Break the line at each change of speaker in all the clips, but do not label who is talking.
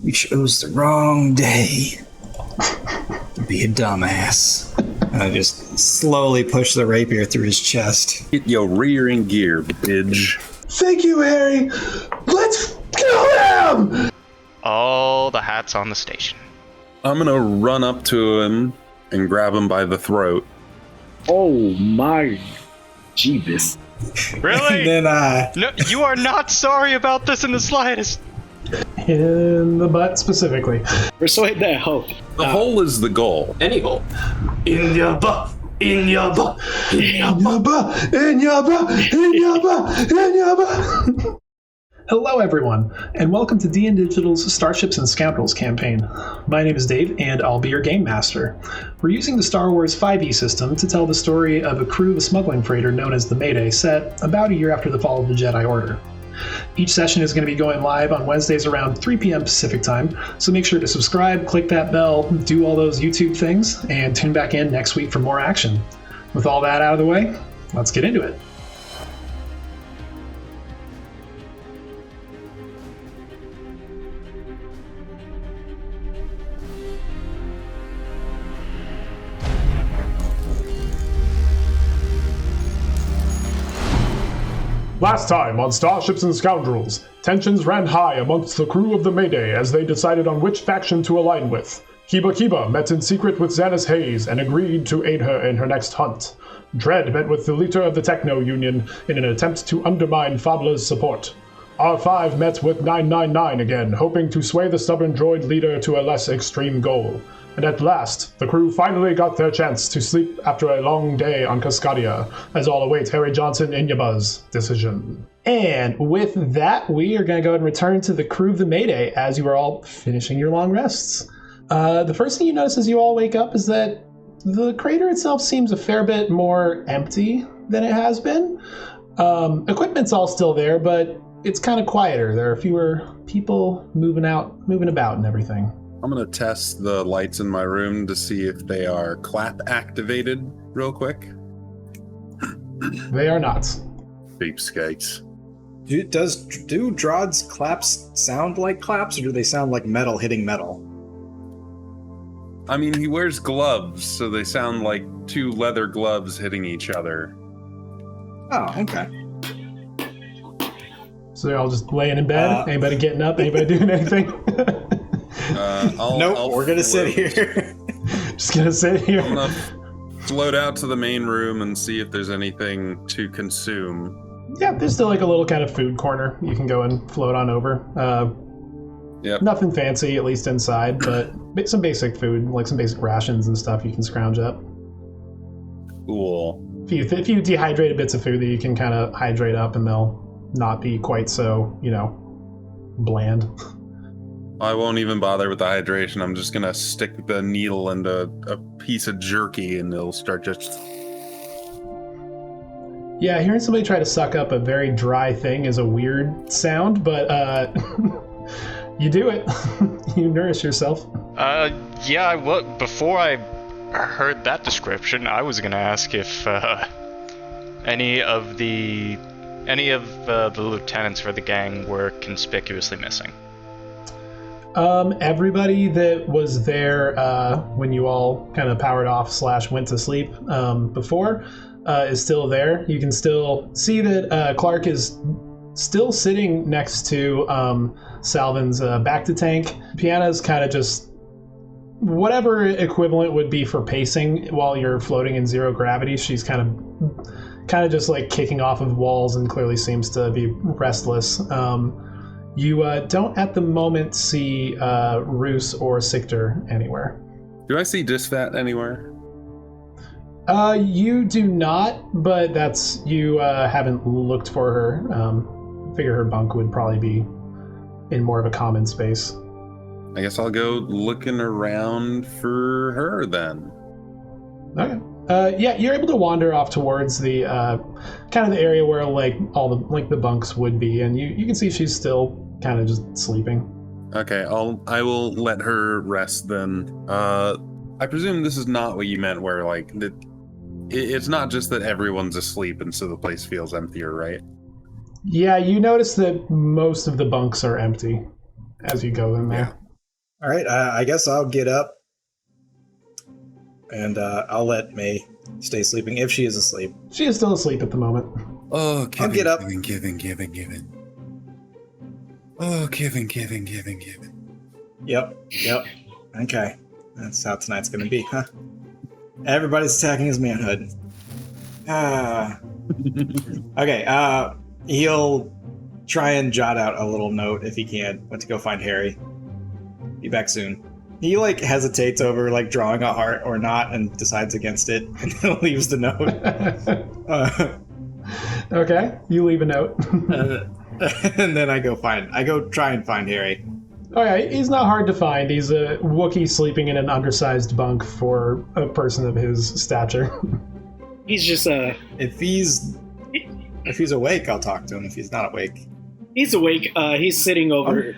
You chose the wrong day to be a dumbass. And I just slowly push the rapier through his chest.
Get your rear in gear, bitch.
Thank you, Harry. Let's kill him!
All the hats on the station.
I'm gonna run up to him and grab him by the throat.
Oh my Jeebus.
Really?
And then
No, you are not sorry about this in the slightest.
In the butt specifically.
Persuade that hoe.
The hole is the goal.
Any hole.
In your butt. In your butt. In your butt. In your butt. In your butt. In your butt. Hello, everyone, and welcome to DN Digital's Starships and Scoundrels campaign. My name is Dave, and I'll be your game master. We're using the Star Wars 5e system to tell the story of a crew of a smuggling freighter known as the Mayday, set about a year after the fall of the Jedi Order. Each session is going to be going live on Wednesdays around 3 p.m. Pacific time, so make sure to subscribe, click that bell, do all those YouTube things, and tune back in next week for more action. With all that out of the way, let's get into it.
Last time on Starships and Scoundrels, tensions ran high amongst the crew of the Mayday as they decided on which faction to align with. Kiba met in secret with Xanus Hayes and agreed to aid her in her next hunt. Dredd met with the leader of the Techno Union in an attempt to undermine Faableh's support. R5 met with 999 again, hoping to sway the stubborn droid leader to a less extreme goal. And at last, the crew finally got their chance to sleep after a long day on Cascadia, as all await Harry Johnson Inyaba's decision.
And with that, we are going to go ahead and return to the crew of the Mayday as you are all finishing your long rests. The first thing you notice as you all wake up is that the crater itself seems a fair bit more empty than it has been. Equipment's all still there, but it's kind of quieter. There are fewer people moving about and everything.
I'm gonna test the lights in my room to see if they are clap activated real quick.
They are not.
Cheapskates.
do Drod's claps sound like claps, or do they sound like metal hitting metal?
I mean, he wears gloves, so they sound like two leather gloves hitting each other.
Oh, okay.
So they're all just laying in bed? Anybody getting up? Anybody doing anything?
Nope, we're gonna sit here.
Just gonna sit here.
I'm gonna float out to the main room and see if there's anything to consume.
Yeah, there's still like a little kind of food corner you can go and float on over.
Yep.
Nothing fancy, at least inside, but some basic food, like some basic rations and stuff you can scrounge up.
Cool.
If you dehydrated bits of food that you can kind of hydrate up and they'll not be quite so, bland.
I won't even bother with the hydration. I'm just gonna stick the needle into a piece of jerky and it'll start just...
Yeah, hearing somebody try to suck up a very dry thing is a weird sound, but you do it. You nourish yourself.
Before I heard that description, I was gonna ask if any of the lieutenants for the gang were conspicuously missing.
Everybody that was there when you all kind of powered off / went to sleep before is still there. You can still see that Clark is still sitting next to Salvin's back-to-tank. Piana's kind of just whatever equivalent would be for pacing while you're floating in zero gravity. She's kind of just like kicking off of walls and clearly seems to be restless. You don't at the moment see Roos or Sictor anywhere.
Do I see Disfat anywhere?
You do not, but that's you haven't looked for her. Figure her bunk would probably be in more of a common space.
I guess I'll go looking around for her then.
Okay. Yeah, you're able to wander off towards the kind of the area where all the bunks would be, and you can see she's still kind of just sleeping.
Okay, I will let her rest then. I presume this is not what you meant, where it's not just that everyone's asleep and so the place feels emptier, right?
Yeah, you notice that most of the bunks are empty as you go in there.
All right, I guess I'll get up, and I'll let May stay sleeping if she is asleep.
She is still asleep at the moment.
Oh,
I'll get up.
Kevin. Oh, Kevin.
Yep. Okay, that's how tonight's gonna be, huh? Everybody's attacking his manhood. Okay, he'll try and jot out a little note if he can. Went to go find Harry. Be back soon. He hesitates over drawing a heart or not and decides against it and then leaves the note.
Okay, you leave a note.
And then I go try and find Harry.
Okay, he's not hard to find. He's a Wookiee sleeping in an undersized bunk for a person of his stature.
He's just
If he's awake, I'll talk to him. If he's not awake,
he's awake. He's sitting over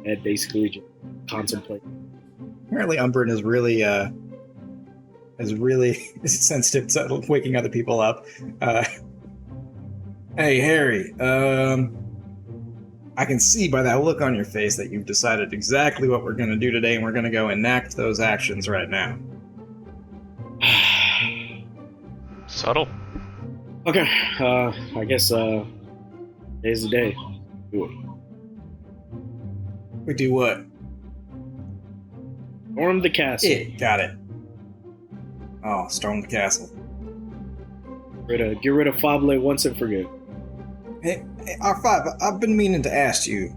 and basically just contemplating.
apparently Umbrin is really sensitive to waking other people up. Hey Harry, I can see by that look on your face that you've decided exactly what we're going to do today, and we're going to go enact those actions right now.
Subtle.
Okay, I guess today's the day. Do it.
We do what?
Storm the castle.
Got it. Oh, storm the castle.
Get rid of Faaableh once and for good.
Hey, R5, I've been meaning to ask you.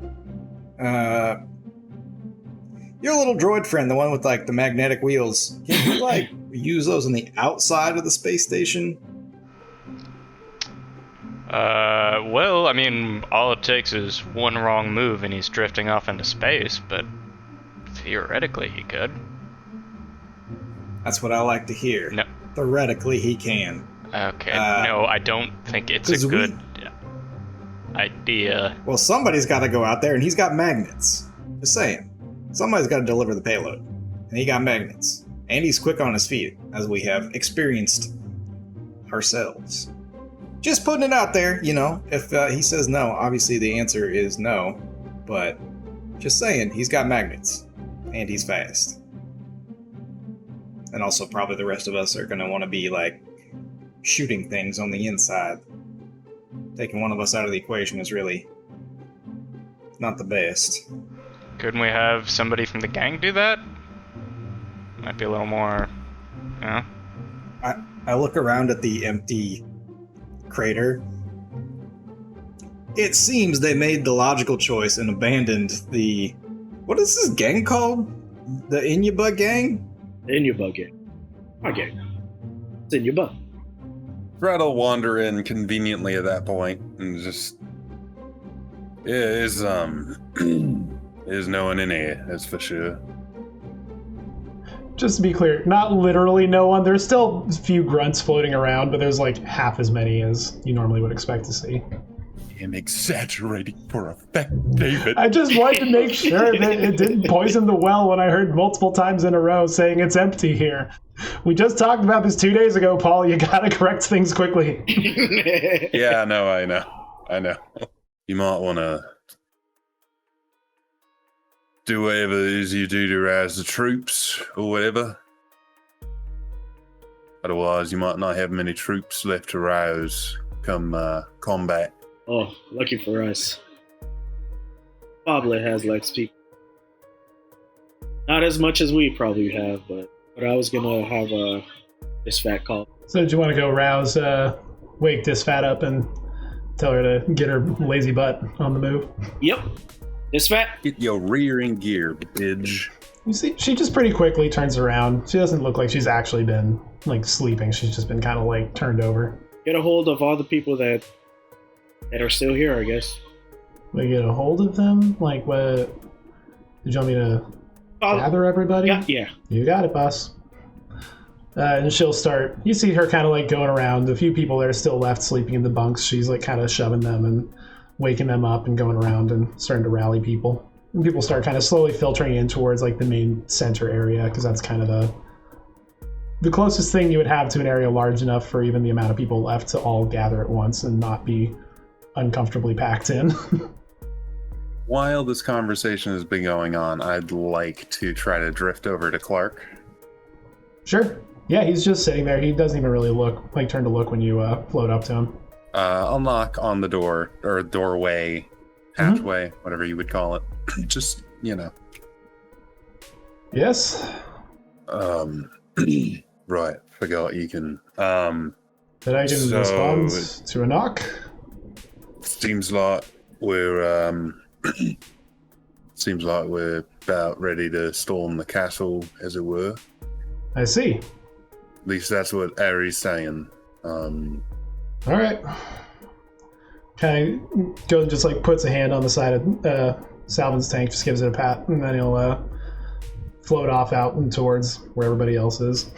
Your little droid friend, the one with the magnetic wheels, can you use those on the outside of the space station?
Well, I mean, all it takes is one wrong move and he's drifting off into space, but theoretically he could.
That's what I like to hear.
No.
Theoretically he can.
Okay, no, I don't think it's a good idea.
Well, somebody's got to go out there, and he's got magnets. Just saying. Somebody's got to deliver the payload. And he got magnets. And he's quick on his feet, as we have experienced ourselves. Just putting it out there, if he says no, obviously the answer is no. But just saying, he's got magnets. And he's fast. And also probably the rest of us are going to want to be, shooting things on the inside. Taking one of us out of the equation is really not the best.
Couldn't we have somebody from the gang do that? Might be a little more,
I look around at the empty crater. It seems they made the logical choice and abandoned the... What is this gang called? The Inyaba gang?
In your bucket. My gang. It's in your butt.
Fred will wander in conveniently at that point and just is no one in here, that's for sure.
Just to be clear, not literally no one. There's still a few grunts floating around, but there's half as many as you normally would expect to see.
I'm exaggerating for effect, David.
I just wanted to make sure that it didn't poison the well when I heard multiple times in a row saying it's empty here. We just talked about this 2 days ago, Paul. You gotta correct things quickly.
Yeah, no, I know. You might want to do whatever it is you do to rouse the troops or whatever. Otherwise, you might not have many troops left to rouse come combat.
Oh, lucky for us. Faaableh has speak. Not as much as we probably have, but I was gonna have this fat call.
So do you want to go rouse, wake this fat up and tell her to get her lazy butt on the move?
Yep. This fat.
Get your rear in gear, bitch.
You see, she just pretty quickly turns around. She doesn't look like she's actually been, sleeping. She's just been kind of, turned over.
Get a hold of all the people that are still here, I guess.
We get a hold of them? What? Did you want me to gather everybody?
Yeah.
You got it, boss. And she'll start... You see her kind of, going around. The few people that are still left sleeping in the bunks, she's, kind of shoving them and waking them up and going around and starting to rally people. And people start kind of slowly filtering in towards, the main center area, because that's kind of the closest thing you would have to an area large enough for even the amount of people left to all gather at once and not be uncomfortably packed in.
While this conversation has been going on, I'd like to try to drift over to Clark.
Sure. Yeah, he's just sitting there. He doesn't even really turn to look when you float up to him.
I'll knock on the door, or doorway, hatchway, whatever you would call it. Just,
Yes?
Right, forgot you can,
That I can respond to a knock?
Seems like we're about ready to storm the castle, as it were.
I see.
At least that's what Ari's saying.
All right. Kind of goes and just puts a hand on the side of Salvin's tank, just gives it a pat, and then he'll float off out and towards where everybody else is.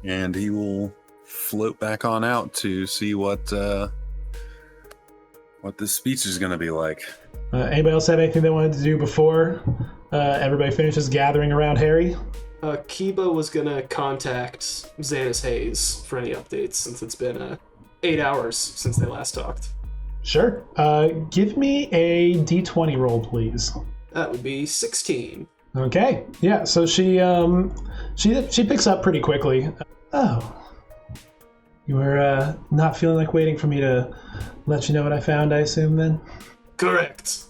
And he will float back on out to see what this speech is going to be like.
Anybody else have anything they wanted to do before everybody finishes gathering around Harry?
Kiba was gonna contact Xanis Hayes for any updates since it's been 8 hours since they last talked.
Sure. Give me a d20 roll, please.
That would be 16.
Okay. Yeah. So she picks up pretty quickly. Oh, you were not feeling like waiting for me to let you know what I found, I assume then?
Correct.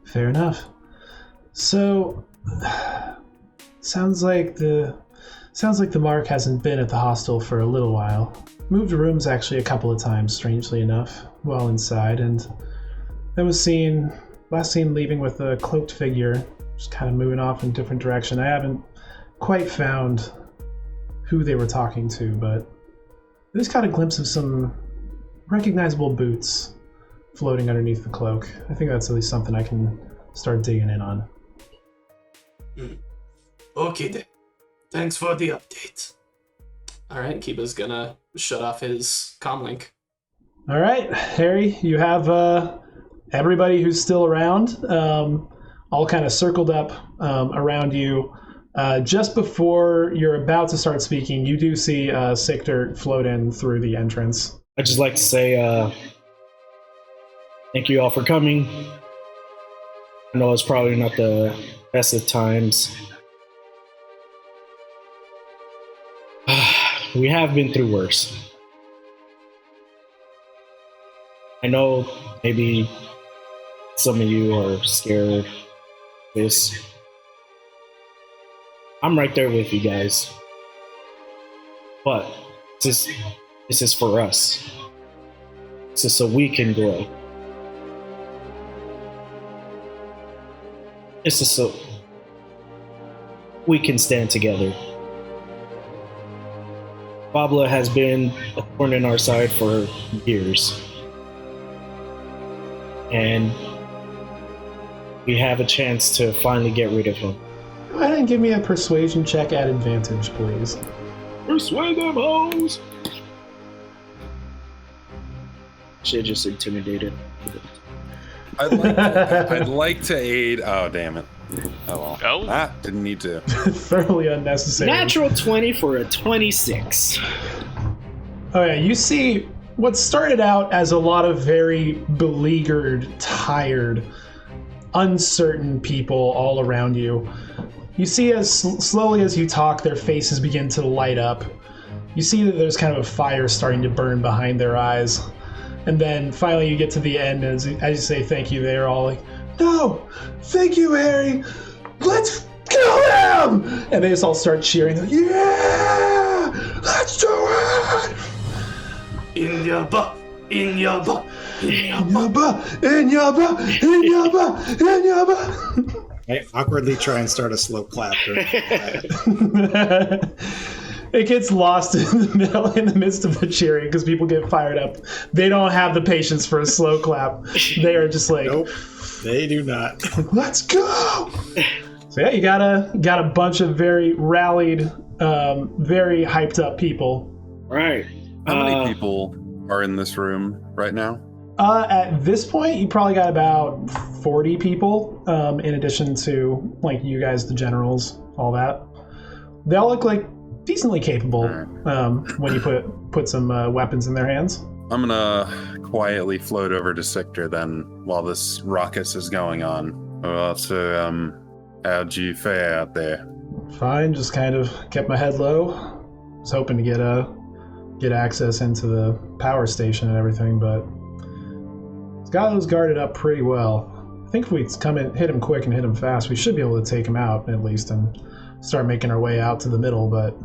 Fair enough. So, sounds like the Mark hasn't been at the hostel for a little while. Moved rooms actually a couple of times, strangely enough, while inside, and then was last seen leaving with a cloaked figure, just kind of moving off in a different direction. I haven't quite found who they were talking to, but I just got a glimpse of some recognizable boots floating underneath the cloak. I think that's at least something I can start digging in on.
Okay then. Thanks for the update. Alright, Kiba's gonna shut off his comlink.
Alright, Harry, you have everybody who's still around all kind of circled up around you. Just before you're about to start speaking, you do see Sictor float in through the entrance.
I'd just like to say thank you all for coming. I know it's probably not the best of times. We have been through worse. I know maybe some of you are scared of this. I'm right there with you guys. But this is for us. This is so we can grow. This is so we can stand together. Faaableh has been a thorn in our side for years. And we have a chance to finally get rid of him.
Go ahead and give me a persuasion check at advantage, please.
Persuade them, hoes! Shit, just intimidated.
I'd like to aid. Oh, damn it. Oh, well.
Oh?
Didn't need to.
Thoroughly unnecessary.
Natural 20 for a 26.
Oh yeah, you see what started out as a lot of very beleaguered, tired, uncertain people all around you. You see as slowly as you talk, their faces begin to light up. You see that there's kind of a fire starting to burn behind their eyes. And then finally you get to the end, and as you say thank you, they're all like, "No! Thank you, Harry! Let's kill him!" And they just all start cheering. They're like, "Yeah! Let's do it!
In your butt! In your butt! In your
In your butt! In your butt! In your butt! In your butt!"
I awkwardly try and start a slow clap during that.
It gets lost in the midst of the cheering because people get fired up. They don't have the patience for a slow clap. They are just like,
Nope, they do not.
"Let's go!" So yeah, you got a bunch of very rallied, very hyped up people.
Right.
How many people are in this room right now?
At this point, you probably got about 40 people, in addition to like you guys, the generals, all that. They all look like decently capable when you put some weapons in their hands.
I'm gonna quietly float over to Sector then, while this ruckus is going on. Well, so, how'd you fare out there?
Fine, just kind of kept my head low. Was hoping to get access into the power station and everything, but Scotland's guarded up pretty well. I think if we come in, hit him quick and hit him fast, we should be able to take him out at least and start making our way out to the middle, but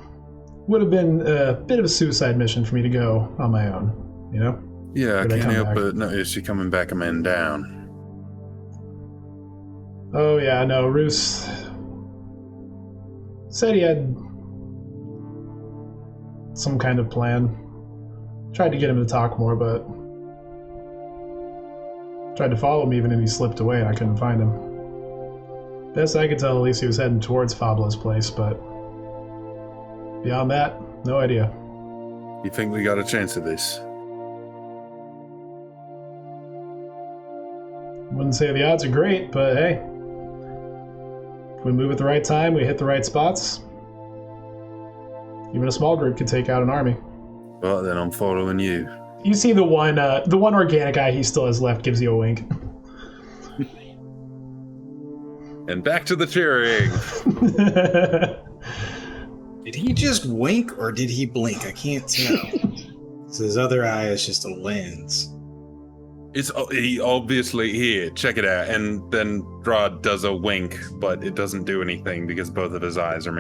would have been a bit of a suicide mission for me to go on my own, you know?
Yeah, I
Did I
can't
come
help
back?
but notice you coming back a man down.
Oh yeah, no, Roos said he had some kind of plan. Tried to get him to talk more, but tried to follow him even and he slipped away and I couldn't find him. Best I could tell, at least he was heading towards Faableh's place, but beyond that, no idea.
You think we got a chance at this?
Wouldn't say the odds are great, but hey, if we move at the right time, we hit the right spots. Even a small group could take out an army.
Well, then I'm following you.
You see the one organic eye he still has left gives you a wink.
And back to the cheering!
Did he just wink or did he blink? I can't tell. So his other eye is just a lens.
It's obviously here, check it out. And then Drod does a wink, but it doesn't do anything because both of his eyes are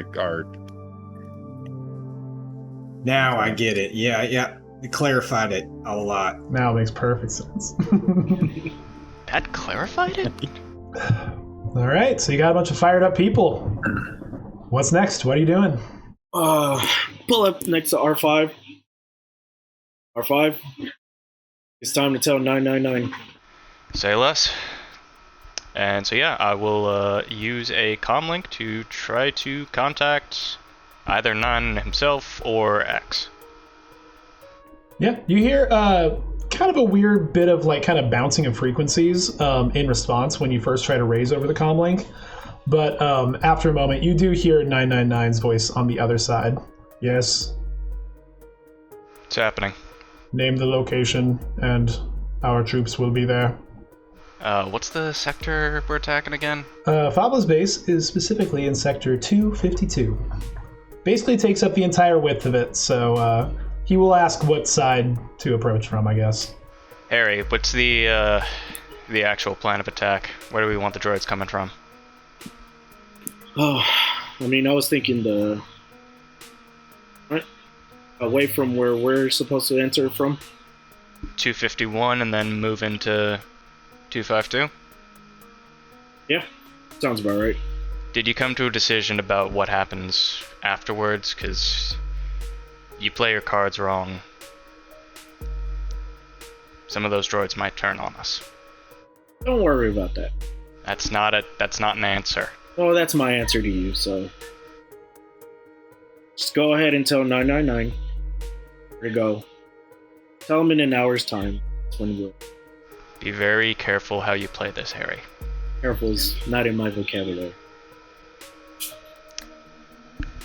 Now I get it. Yeah. It clarified it a lot.
Now it makes perfect sense.
That clarified it?
All right, so you got a bunch of fired up people. What's next? What are you doing?
Pull up next to R5. R5. It's time to tell 999.
Say less. And so yeah, I will use a comlink to try to contact either Nine himself or X.
Yeah, you hear kind of a weird bit of like kind of bouncing of frequencies in response when you first try to raise over the comlink. But after a moment, you do hear 999's voice on the other side. Yes.
What's happening?
Name the location, and our troops will be there.
What's the sector we're attacking again?
Faableh's base is specifically in Sector 252. Basically takes up the entire width of it, so he will ask what side to approach from, I guess.
Harry, what's the actual plan of attack? Where do we want the droids coming from?
Oh, I mean, I was thinking away from where we're supposed to enter from.
251 and then move into 252?
Yeah, sounds about right.
Did you come to a decision about what happens afterwards? Because you play your cards wrong. Some of those droids might turn on us.
Don't worry about that.
That's not an answer.
Oh, that's my answer to you, so just go ahead and tell 999 where to go. Tell him in an hour's time. That's when we'll.
Be very careful how you play this, Harry.
Careful is not in my vocabulary.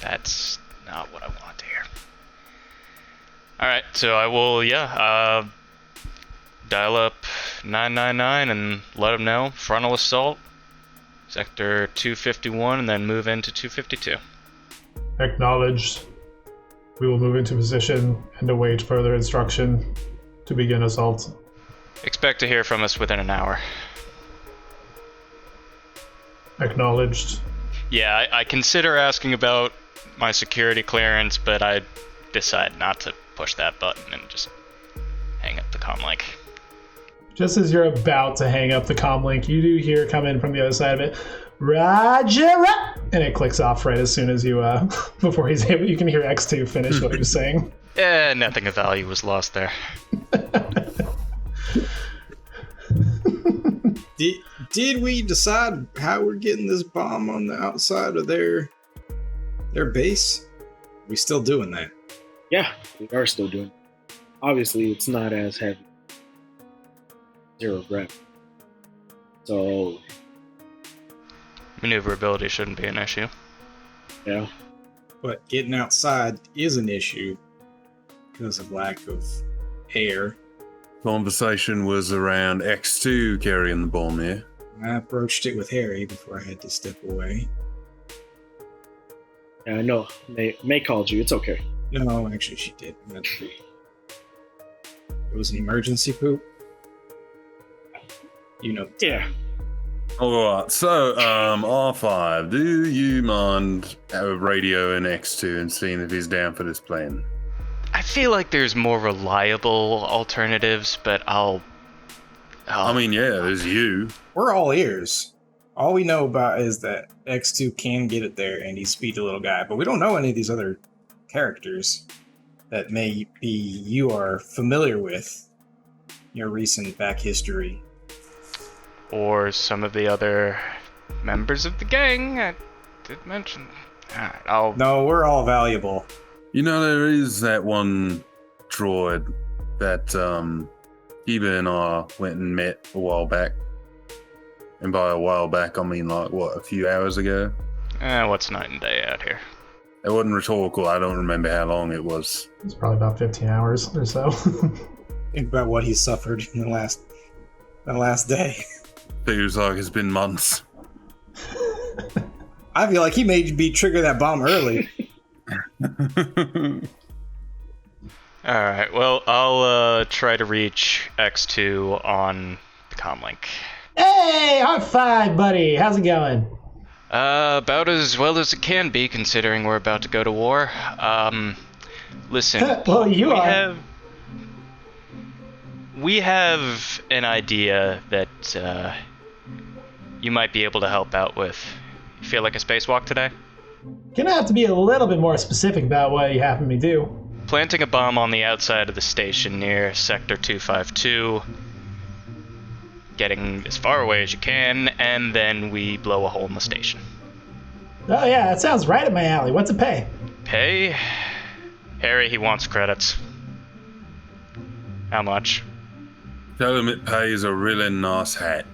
That's not what I want to hear. Alright, so I will, dial up 999 and let him know. Frontal assault, Sector 251, and then move into 252.
Acknowledged. We will move into position and await further instruction to begin assault.
Expect to hear from us within an hour.
Acknowledged.
Yeah, I consider asking about my security clearance, but I decide not to push that button and just hang up the comlink.
Just as you're about to hang up the comlink, you do hear come in from the other side of it, Roger, and it clicks off right as soon as you, before he's able, you can hear X2 finish what he was saying.
Nothing of value was lost there.
Did we decide how we're getting this bomb on the outside of their base? We still doing that?
Yeah, we are still doing it. Obviously, it's not as heavy. 0 gravity. So,
maneuverability shouldn't be an issue.
Yeah.
But getting outside is an issue because of lack of air.
conversation was around X2 carrying the bomb here.
I broached it with Harry before I had to step away.
Yeah, I know. May called you. It's okay.
No, actually, she did. It was an emergency poop. You know.
Yeah.
Alright, so, R5, do you mind radioing X2 and seeing if he's down for this plan?
I feel like there's more reliable alternatives, but
I mean, yeah, there's you.
We're all ears. All we know about is that X2 can get it there and he's speedy little guy, but we don't know any of these other characters that you are familiar with, your recent back history.
Or some of the other members of the gang. I did mention.
No, we're all valuable.
You know, there is that one droid that Kiba and I went and met a while back. And by a while back, I mean like, what, a few hours ago?
What's night and day out here?
It wasn't rhetorical. I don't remember how long it was.
It's probably about 15 hours or so.
Think about what he suffered in the last day.
Feels like it's been months.
I feel like he made me trigger that bomb early.
Alright, well, I'll try to reach X2 on the comlink.
Hey, high five, buddy. How's it going?
About as well as it can be, considering we're about to go to war. Listen.
Well, you are.
We have an idea that you might be able to help out with. You feel like a spacewalk today?
Gonna have to be a little bit more specific about what you have me do.
Planting a bomb on the outside of the station near Sector 252. Getting as far away as you can, and then we blow a hole in the station.
Oh yeah, that sounds right up my alley. What's it pay?
Pay? Harry, he wants credits. How much?
Tell him it pays a really nice hat.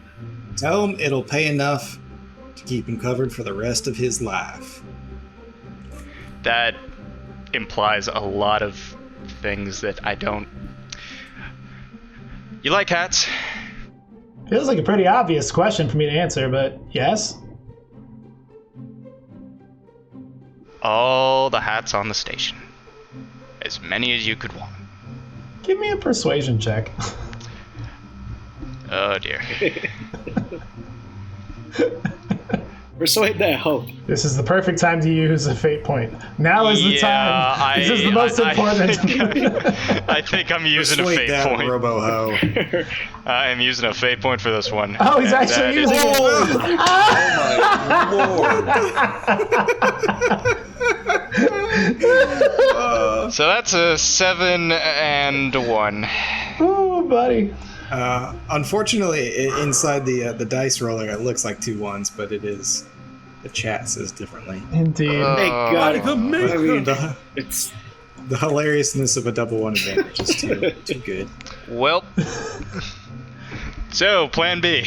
Tell him it'll pay enough to keep him covered for the rest of his life.
That implies a lot of things that I don't... You like hats?
Feels like a pretty obvious question for me to answer, but yes.
All the hats on the station. As many as you could want.
Give me a persuasion check.
Oh dear.
Persuade that hope.
This is the perfect time to use a fate point. Now is the time. This is the most important.
I think I'm using a
Persuade
fate
that
point.
Robo-ho.
I am using a fate point for this one.
Oh, he's
And
actually
that is-
using it.
Oh my lord.
So that's a 7 and a 1.
Oh, buddy.
Unfortunately, inside the dice roller, it looks like 2 1s, but it is. The chat says differently.
Indeed.
Thank God.
I mean,
It's
the hilariousness of a double 1 advantage is too good.
Well. So, plan B.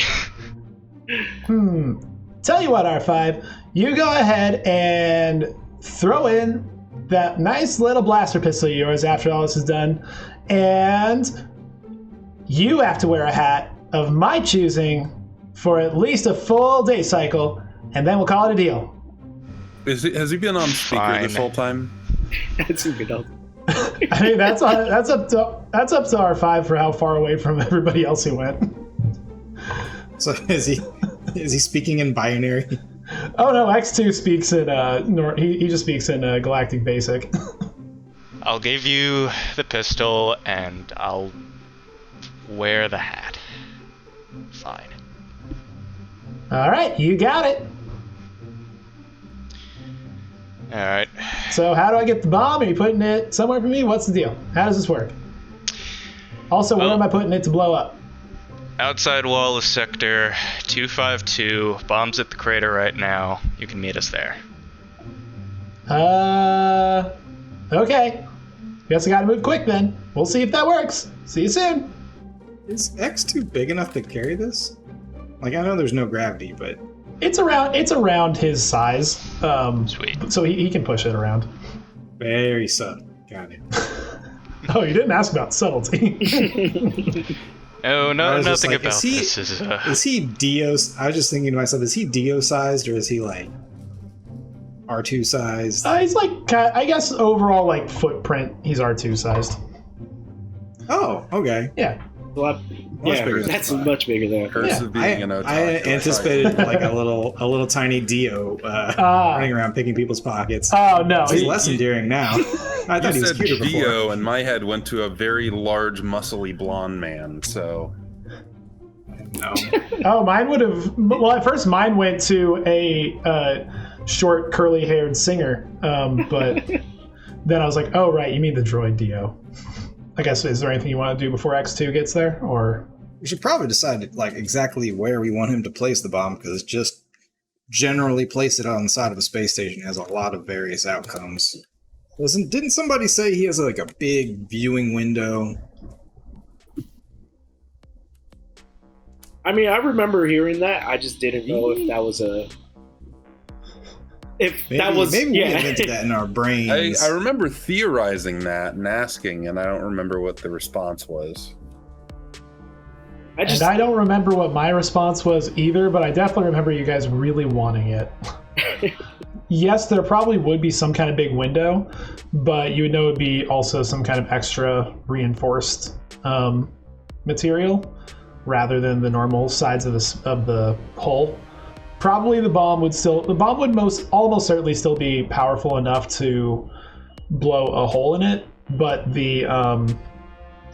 Tell you what, R5. You go ahead and throw in that nice little blaster pistol of yours after all this is done. And you have to wear a hat of my choosing for at least a full day cycle, and then we'll call it a deal.
Has he been on speaker
Fine.
this whole time?
that's good help.
I mean, that's up to R5 for how far away from everybody else he went.
So is he speaking in binary?
Oh no, X2 speaks in he just speaks in Galactic Basic.
I'll give you the pistol, and I'll wear the hat. Fine.
All right, you got it.
Alright.
So how do I get the bomb? Are you putting it somewhere for me? What's the deal? How does this work? Also, where
Well-
am I putting it to blow up?
Outside wall of Sector 252. Bombs at the crater right now. You can meet us there.
Okay. Guess I gotta move quick then. We'll see if that works. See you soon.
Is X2 big enough to carry this? Like, I know there's no gravity, but
It's around his size.
Sweet.
So he can push it around.
very subtle. Got it.
Oh, you didn't ask about subtlety.
Oh, no,
I was just
nothing
like,
about this is.
Is he Dio? I was just thinking to myself, is he Dio sized or is he like R2 sized?
He's like, I guess overall, like footprint, he's R2 sized.
Oh, okay.
Yeah.
Well,
Much bigger than
that's
mine.
much bigger than
Curse of being an otaku.
I anticipated like a little tiny Dio running around picking people's pockets.
Oh, no.
He's less endearing now. I thought he
You
was
said
cuter before.
Dio, and my head went to a very large, muscly blonde man. So
No.
Oh, mine would have. Well, at first, mine went to a short, curly-haired singer. But then I was like, oh, right, you mean the droid Dio. I guess, is there anything you want to do before X2 gets there? Or
We should probably decide like exactly where we want him to place the bomb, because just generally place it on the side of a space station has a lot of various outcomes. Didn't somebody say he has like a big viewing window?
I mean, I remember hearing that. I just didn't know if that was a.
Maybe we invented that in our brains.
I remember theorizing that and asking, and I don't remember what the response was.
And I don't remember what my response was either, but I definitely remember you guys really wanting it. Yes, there probably would be some kind of big window, but you would know it would be also some kind of extra reinforced material rather than the normal sides of the hull. Probably the bomb would almost certainly still be powerful enough to blow a hole in it, but the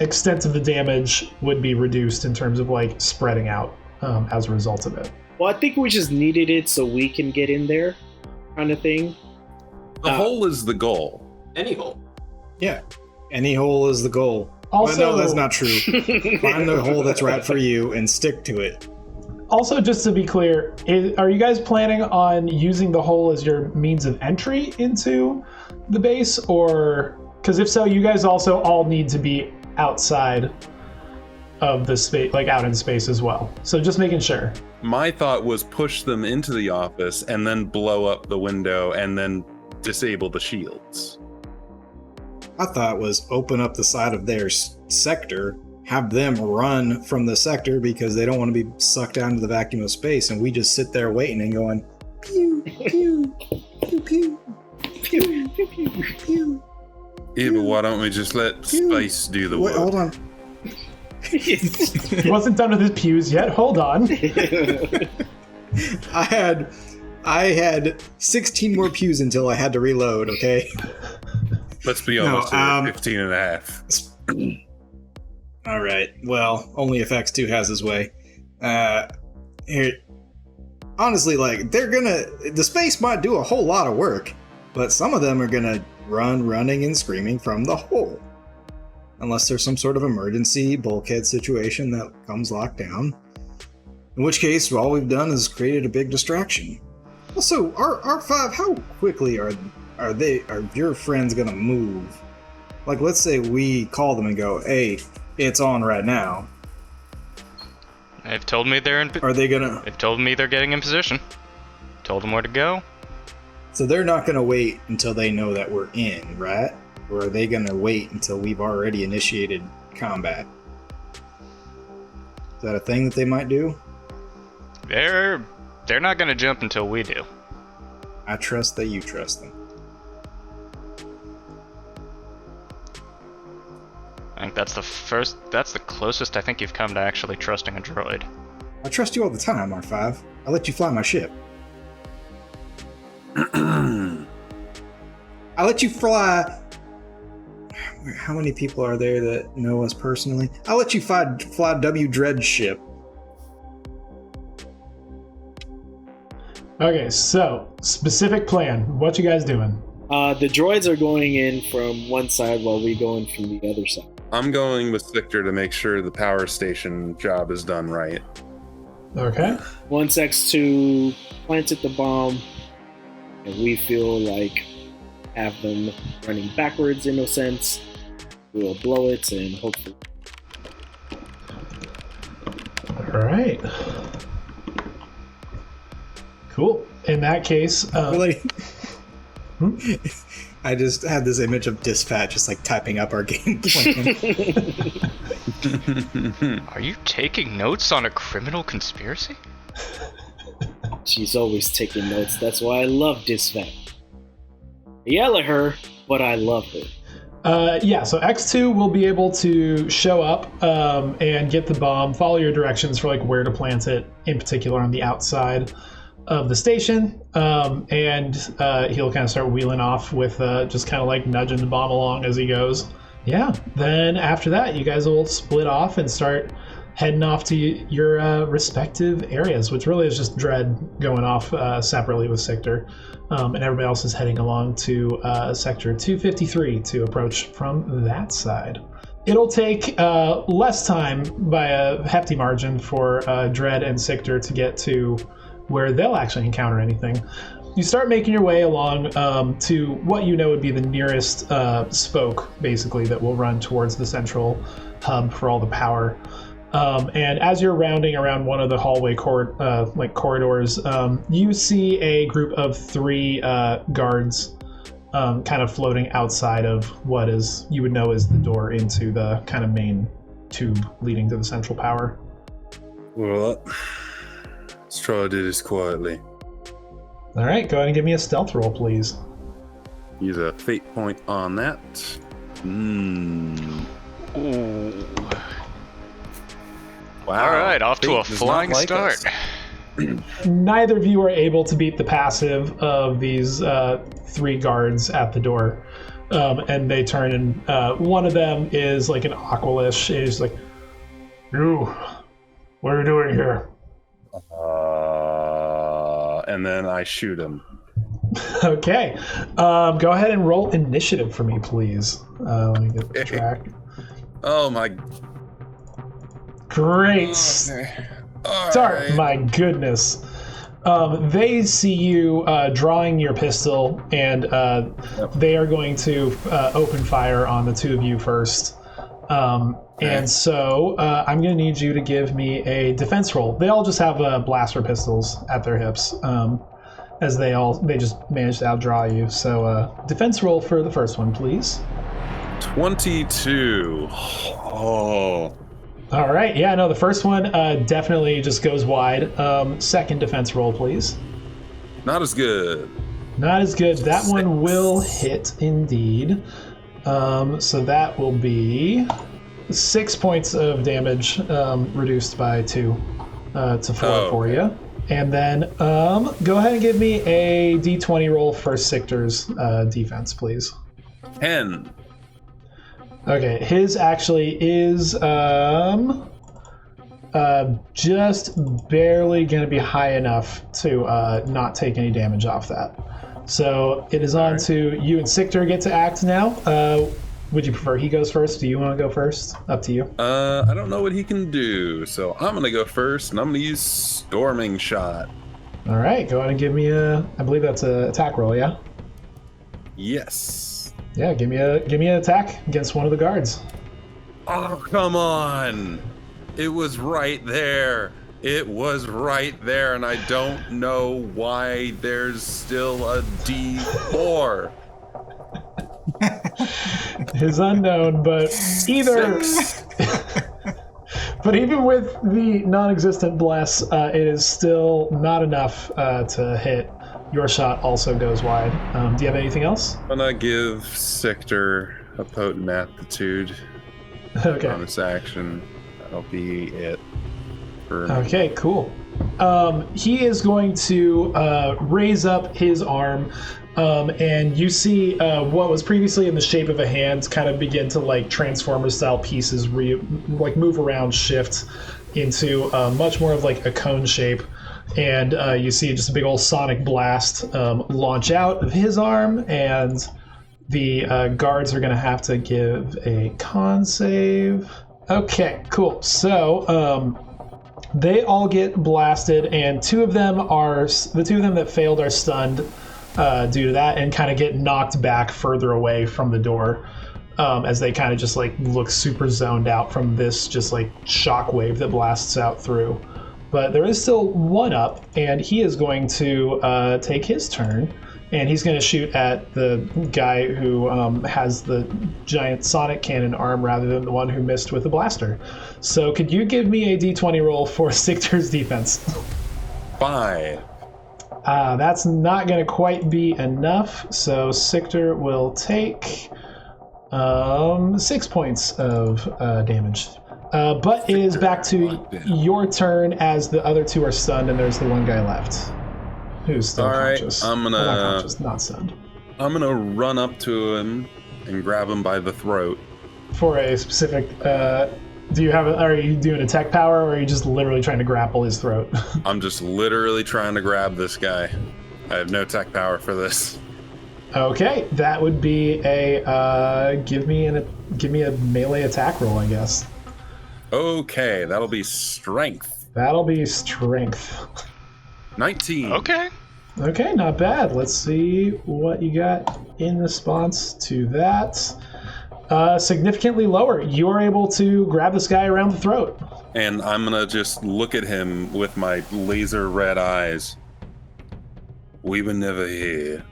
extent of the damage would be reduced in terms of like spreading out as a result of it.
Well, I think we just needed it so we can get in there, kind of thing.
The hole is the goal.
Any hole.
Yeah, any hole is the goal.
Also,
but no, that's not true. Find the hole that's right for you and stick to it.
Also, just to be clear, are you guys planning on using the hole as your means of entry into the base? Or, because if so, you guys also all need to be outside of the space, like out in space as well. So just making sure.
My thought was push them into the office and then blow up the window and then disable the shields.
I thought was open up the side of their sector, have them run from the sector because they don't want to be sucked down to the vacuum of space, and we just sit there waiting and going pew pew pew pew pew pew pew pew.
Yeah, but why don't we just let space do the work?
Wait, hold on.
He wasn't done with his pews yet. Hold on.
I had 16 more pews until I had to reload, okay?
Let's be honest, 15 and a half.
All right. Well, only if X2 has his way. Here, honestly, like the space might do a whole lot of work, but some of them are gonna running and screaming from the hole, unless there's some sort of emergency bulkhead situation that comes locked down. In which case, all we've done is created a big distraction. Also, R5, how quickly are your friends gonna move? Like, let's say we call them and go, "Hey, it's on right now."
They've told me they're in.
Are they gonna?
They've told me they're getting in position. Told them where to go.
So they're not gonna wait until they know that we're in, right? Or are they gonna wait until we've already initiated combat? Is that a thing that they might do?
They're not gonna jump until we do.
I trust that you trust them.
I think that's the closest I think you've come to actually trusting a droid.
I trust you all the time, R5. I let you fly my ship. I let you fly. How many people are there that know us personally? I let you fly W. Dread's ship.
Okay, so specific plan. What you guys doing?
The droids are going in from one side while we go in from the other side.
I'm going with Victor to make sure the power station job is done right.
Okay.
Once X2 planted the bomb, and we feel like have them running backwards in a sense, we'll blow it and hopefully.
All right. Cool. In that case,
I just had this image of Disfat just like typing up our game plan.
Are you taking notes on a criminal conspiracy?
She's always taking notes. That's why I love Disfat. I yell at her, but I love her.
So X2 will be able to show up and get the bomb, follow your directions for like where to plant it, in particular on the outside of the station, and he'll kind of start wheeling off with just kind of like nudging the bomb along as he goes. Yeah, then after that, you guys will split off and start heading off to your respective areas, which really is just Dread going off separately with Sector, and everybody else is heading along to Sector 253 to approach from that side. It'll take less time by a hefty margin for Dread and Sector to get to where they'll actually encounter anything. You start making your way along to what you know would be the nearest spoke, basically, that will run towards the central hub for all the power. And as you're rounding around one of the hallway corridors, you see a group of 3 guards kind of floating outside of what is you would know is the door into the kind of main tube leading to the central power.
Well, let's try to do this quietly.
All right, go ahead and give me a stealth roll, please.
Use a fate point on that.
Ooh.
Wow.
All right, off to
Fate
a
does not
flying
like
start.
us.
Neither of you are able to beat the passive of these 3 guards at the door. And they turn and one of them is like an Aqualish. He's like, "You, what are you doing here?"
And then I shoot him.
Okay. Go ahead and roll initiative for me, please. Let me get the track.
Oh my.
Great
All
start,
right.
my goodness. They see you drawing your pistol, and they are going to open fire on the 2 of you first. And so I'm going to need you to give me a defense roll. They all just have blaster pistols at their hips, as they just managed to outdraw you. So defense roll for the first one, please.
22. Oh.
All right. Yeah, no, the first one definitely just goes wide. Second defense roll, please.
Not as good.
Not as good. That
6.
one will hit indeed. So that will be 6 points of damage reduced by 2 to 4 for you. And then go ahead and give me a d20 roll for Sictor's defense, please.
10.
Okay, his actually is just barely going to be high enough to not take any damage off that. So it is on to you and Sictor get to act now. Would you prefer he goes first? Do you want to go first? Up to you.
I don't know what he can do, so I'm gonna go first, and I'm gonna use Storming Shot.
All right, go ahead and give me I believe that's an attack roll, yeah?
Yes.
Yeah, give me an attack against one of the guards.
Oh, come on! It was right there. It was right there, and I don't know why there's still a D4.
Is unknown, but either. But even with the non-existent bless, it is still not enough to hit. Your shot also goes wide. Do you have anything else?
I'm gonna give Sector a potent aptitude.
Okay.
Bonus action. That'll be it. For me.
Okay, cool. He is going to raise up his arm, and you see what was previously in the shape of a hand kind of begin to like Transformer-style pieces move around, shift into much more of like a cone shape. And you see just a big old sonic blast launch out of his arm, and the guards are going to have to give a con save. Okay, cool. So they all get blasted, and the two of them that failed are stunned due to that, and kind of get knocked back further away from the door as they kind of just like look super zoned out from this just like shockwave that blasts out through. But there is still one up, and he is going to take his turn and he's going to shoot at the guy who has the giant sonic cannon arm rather than the one who missed with the blaster. So could you give me a d20 roll for Sigtur's defense?
5.
That's not going to quite be enough, so Sigtur will take 6 points of damage. But it is back to your turn as the other two are stunned, and there's the one guy left who's still conscious.
I'm gonna
Well, not conscious, not stunned.
I'm gonna run up to him and grab him by the throat.
For a specific, are you doing a tech power, or are you just literally trying to grapple his throat?
I'm just literally trying to grab this guy. I have no tech power for this.
Okay, that would be a give me a melee attack roll, I guess.
Okay, that'll be strength.
That'll be strength.
19.
Okay, not bad. Let's see what you got in response to that. Significantly lower. You are able to grab this guy around the throat.
And I'm gonna just look at him with my laser red eyes. We were never here.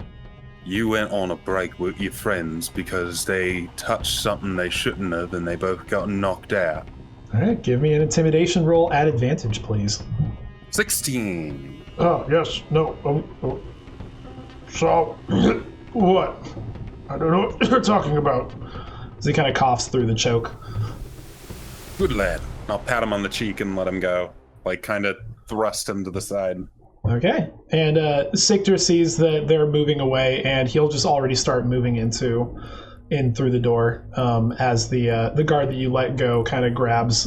You went on a break with your friends because they touched something they shouldn't have and they both got knocked out.
All right, give me an intimidation roll at advantage, please.
16.
Oh, yes, no. So, what? I don't know what you're talking about.
As he kind of coughs through the choke.
Good lad. I'll pat him on the cheek and let him go. Like, kind of thrust him to the side.
Okay. And Sigtur sees that they're moving away, and he'll just already start moving in through the door as the guard that you let go kind of grabs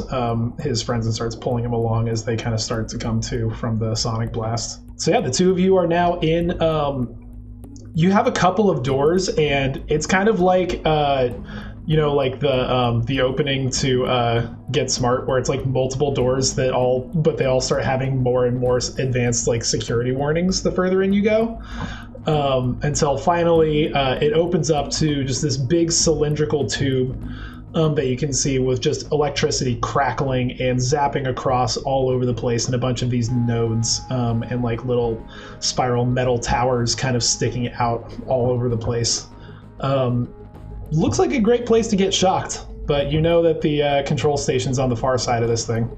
his friends and starts pulling him along as they kind of start to come to from the sonic blast. So yeah, the two of you are now in. You have a couple of doors, and it's kind of like like the opening to Get Smart, where it's like multiple doors they all start having more and more advanced like security warnings the further in you go. Until finally it opens up to just this big cylindrical tube that you can see with just electricity crackling and zapping across all over the place, and a bunch of these nodes and like little spiral metal towers kind of sticking out all over the place. Looks like a great place to get shocked, but you know that the control station's on the far side of this thing.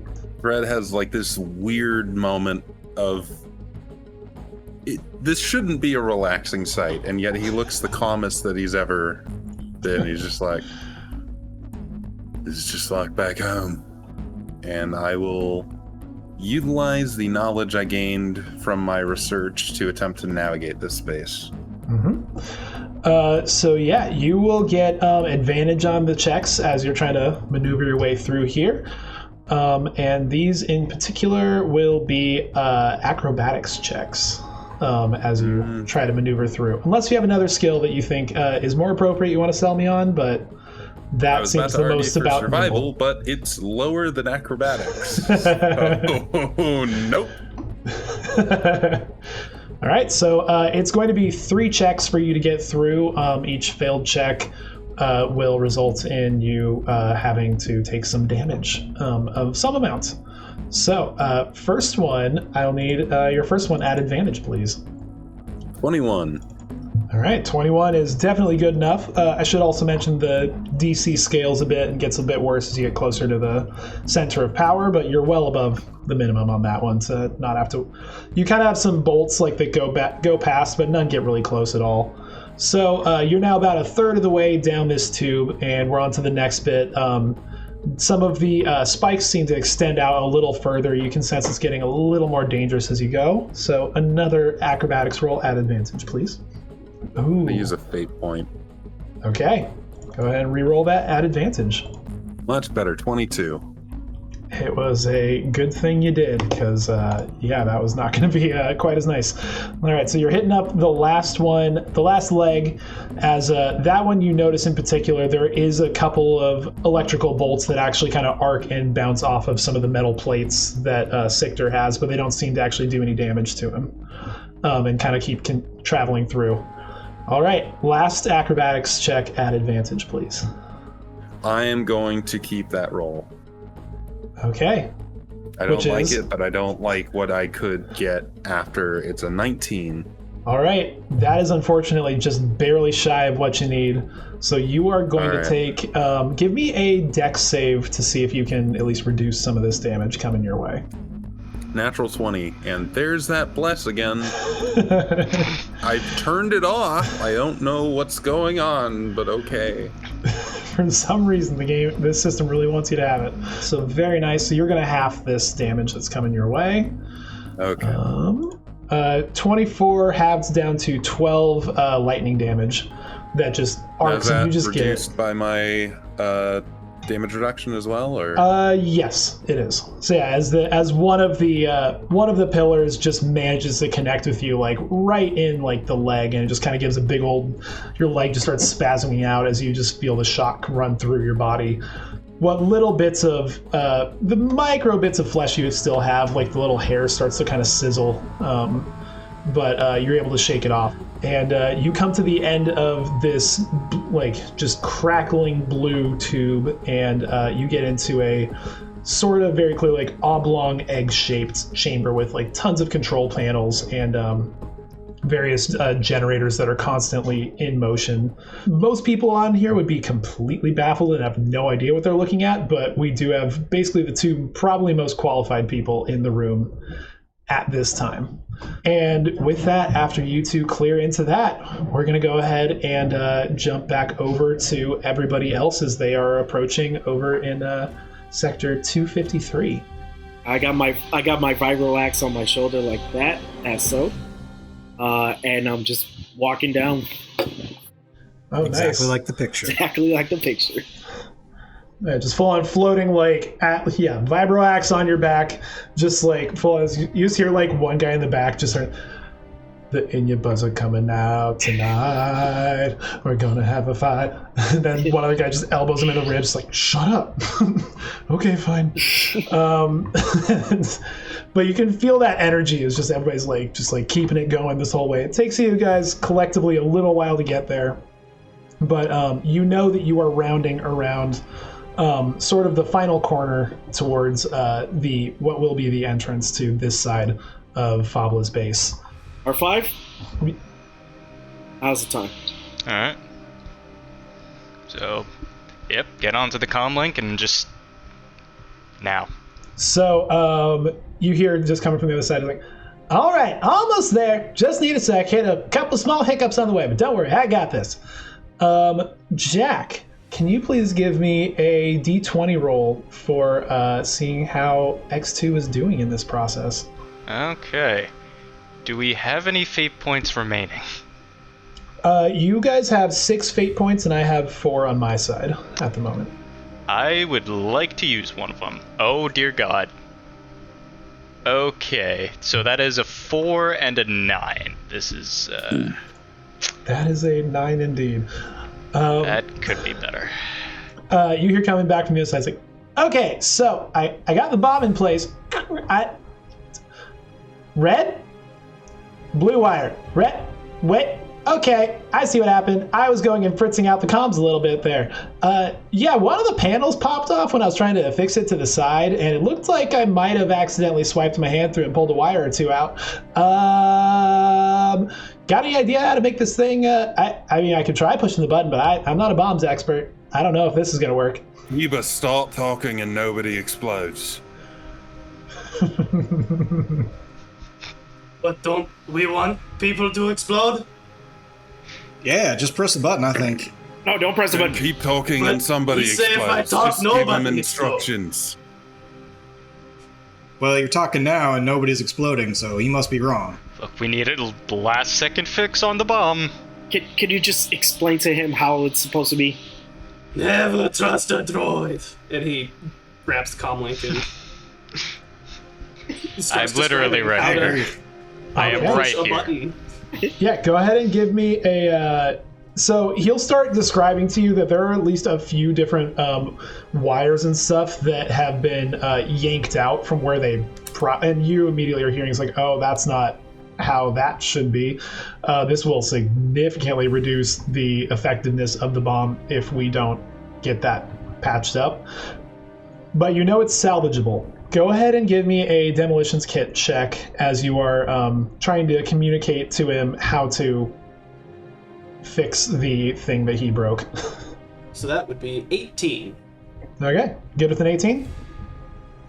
Fred has like this weird moment of this shouldn't be a relaxing sight, and yet he looks the calmest that he's ever been. He's just like, this is just like back home. And I will utilize the knowledge I gained from my research to attempt to navigate this space.
So yeah, you will get advantage on the checks as you're trying to maneuver your way through here. And these in particular will be acrobatics checks. As you try to maneuver through. Unless you have another skill that you think is more appropriate you want to sell me on, but that seems the most about
survival, but it's lower than acrobatics. Oh, nope.
All right, so it's going to be 3 checks for you to get through. Each failed check will result in you having to take some damage of some amount. So, first one, I'll need your first one at advantage, please.
21.
All right, 21 is definitely good enough. I should also mention the DC scales a bit and gets a bit worse as you get closer to the center of power, but you're well above the minimum on that one to not have to... You kind of have some bolts like that go past, but none get really close at all. So you're now about a third of the way down this tube, and we're on to the next bit. Some of the spikes seem to extend out a little further. You can sense it's getting a little more dangerous as you go. So another acrobatics roll at advantage, please. Ooh.
I use a fate point.
Okay. Go ahead and re-roll that at advantage.
Much better, 22.
It was a good thing you did, because, that was not going to be quite as nice. All right, so you're hitting up the last one, the last leg. As that one you notice in particular, there is a couple of electrical bolts that actually kind of arc and bounce off of some of the metal plates that Sigtur has, but they don't seem to actually do any damage to him, and kind of keep traveling through. All right, last acrobatics check at advantage, please.
I am going to keep that roll.
Okay.
I don't like it, but I don't like what I could get after. It's a 19.
All right, that is unfortunately just barely shy of what you need. So you are going to take, give me a dex save to see if you can at least reduce some of this damage coming your way.
Natural 20, and there's that bless again. I turned it off. I don't know what's going on, but okay.
For some reason, this system really wants you to have it. So very nice. So you're going to half this damage that's coming your way.
Okay.
24 halves down to 12 lightning damage. That just arcs, and you just get
reduced by my damage reduction as well, or?
Yes, it is. So yeah, as one of the pillars just manages to connect with you, like right in like the leg, and it just kind of gives a big old. Your leg just starts spasming out as you just feel the shock run through your body. What little bits of the micro bits of flesh you still have, like the little hair starts to kind of sizzle, but you're able to shake it off. And you come to the end of this, like, just crackling blue tube, and you get into a sort of very clear, like, oblong egg-shaped chamber with, like, tons of control panels and various generators that are constantly in motion. Most people on here would be completely baffled and have no idea what they're looking at, but we do have basically the two probably most qualified people in the room at this time. And with that, after you two clear into that, we're going to go ahead and jump back over to everybody else as they are approaching over in sector 253.
I got my vibro axe on my shoulder like that, as so, and I'm just walking down.
Oh,
exactly
nice.
like the picture.
Exactly like the picture.
Yeah, just full on floating, like, vibro axe on your back, just like full as you just hear like one guy in the back just start, the Inyabas are coming out tonight, we're gonna have a fight. And then one other guy just elbows him in the ribs, like, shut up. Okay, fine. But you can feel that energy is just everybody's like just like keeping it going this whole way. It takes you guys collectively a little while to get there, but you know that you are rounding around sort of the final corner towards what will be the entrance to this side of Faableh's base.
R5? How's the time?
Alright. So, yep, get onto the comm link and just... now.
So, you hear just coming from the other side, like, all right, almost there. Just need a sec. Hit a couple small hiccups on the way, but don't worry, I got this. Jack, can you please give me a D20 roll for seeing how X2 is doing in this process?
Okay. Do we have any fate points remaining?
You guys have 6 fate points, and I have 4 on my side at the moment.
I would like to use one of them. Oh, dear God. Okay, so that is a 4 and a 9. This is,
That is a 9 indeed.
that could be better.
You hear coming back from the other side, it's like, okay, so I got the bomb in place. Red? Blue wire. Red? Wait. Okay, I see what happened. I was going and fritzing out the comms a little bit there. Yeah, one of the panels popped off when I was trying to fix it to the side, and it looked like I might have accidentally swiped my hand through and pulled a wire or two out. Got any idea how to make this thing? I mean, I could try pushing the button, but I'm not a bombs expert. I don't know if this is going to work.
You but start talking and nobody explodes.
But don't we want people to explode?
Yeah, just press the button, I think.
No, don't press the button.
Keep talking
But
and somebody
we say if I
explodes.
talk,
Just give
nobody
them instructions.
Well, you're talking now and nobody's exploding, so he must be wrong.
Look, we need a last-second fix on the bomb.
Can you just explain to him how it's supposed to be?
Never trust a droid. And he grabs the comm link and... he starts
I'm literally
describing
right
how to
here. I am
Okay.
right
push a
here.
button.
Yeah, go ahead and give me a... So he'll start describing to you that there are at least a few different wires and stuff that have been yanked out from where they... and you immediately are hearing, it's like, oh, that's not how that should be. This will significantly reduce the effectiveness of the bomb if we don't get that patched up. But you know it's salvageable, Go ahead and give me a demolitions kit check as you are trying to communicate to him how to fix the thing that he broke.
So that would be 18.
Okay, good with an 18?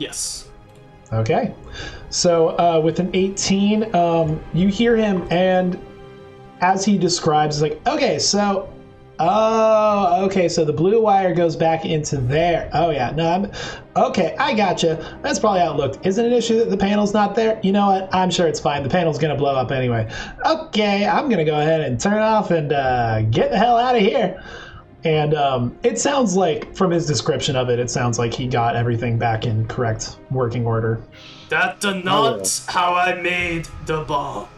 Yes.
Okay. So with an 18, you hear him, and as he describes, it's like, okay, so the blue wire goes back into there. Oh, yeah. No, okay, I gotcha. That's probably how it looked. Is it an issue that the panel's not there? You know what? I'm sure it's fine. The panel's going to blow up anyway. Okay, I'm going to go ahead and turn off and get the hell out of here. And it sounds like, from his description of it, it sounds like he got everything back in correct working order.
That's not how I made the bomb.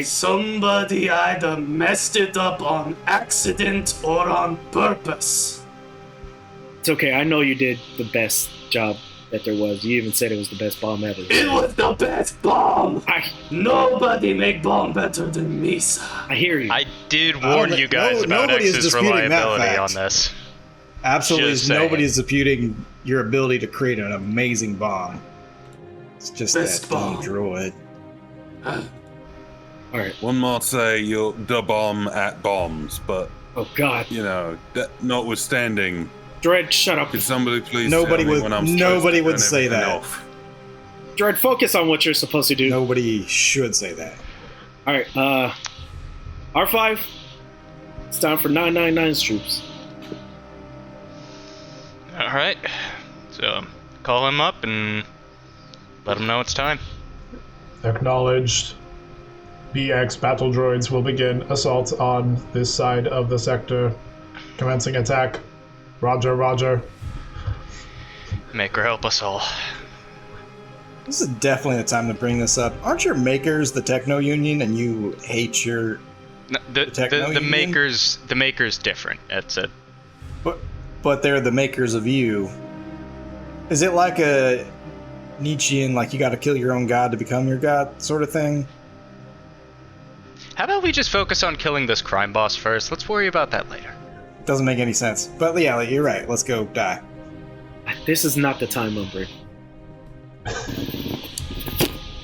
Somebody either messed it up on accident or on purpose.
It's okay, I know you did the best job that there was. You even said it was the best bomb ever.
It was the best bomb! Nobody make bomb better than me, sir.
I hear you.
I did warn you guys about X's reliability on this.
Absolutely, nobody is disputing your ability to create an amazing bomb. It's just
Best
that
bomb.
droid.
Alright.
One might say you're the bomb at bombs, but,
Oh, God.
you know, that notwithstanding,
Dread, shut up.
could somebody please
Nobody
tell me
would-
when I'm supposed
nobody
to
would
turn
say
everything
that.
off?
Dread, focus on what you're supposed to do.
Nobody should say that.
Alright, R5, it's time for 999's troops.
Alright. So, call him up and let him know it's time.
Acknowledged. BX battle droids will begin assault on this side of the sector. Commencing attack. Roger, roger.
Maker help us all.
This is definitely the time to bring this up. Aren't your makers the Techno Union and you hate your...
No, the maker's different. That's it.
But they're the makers of you. Is it like a Nietzschean, like you gotta kill your own god to become your god sort of thing?
How about we just focus on killing this crime boss first? Let's worry about that later.
Doesn't make any sense. But yeah, you're right. Let's go die.
This is not the time, Umbra.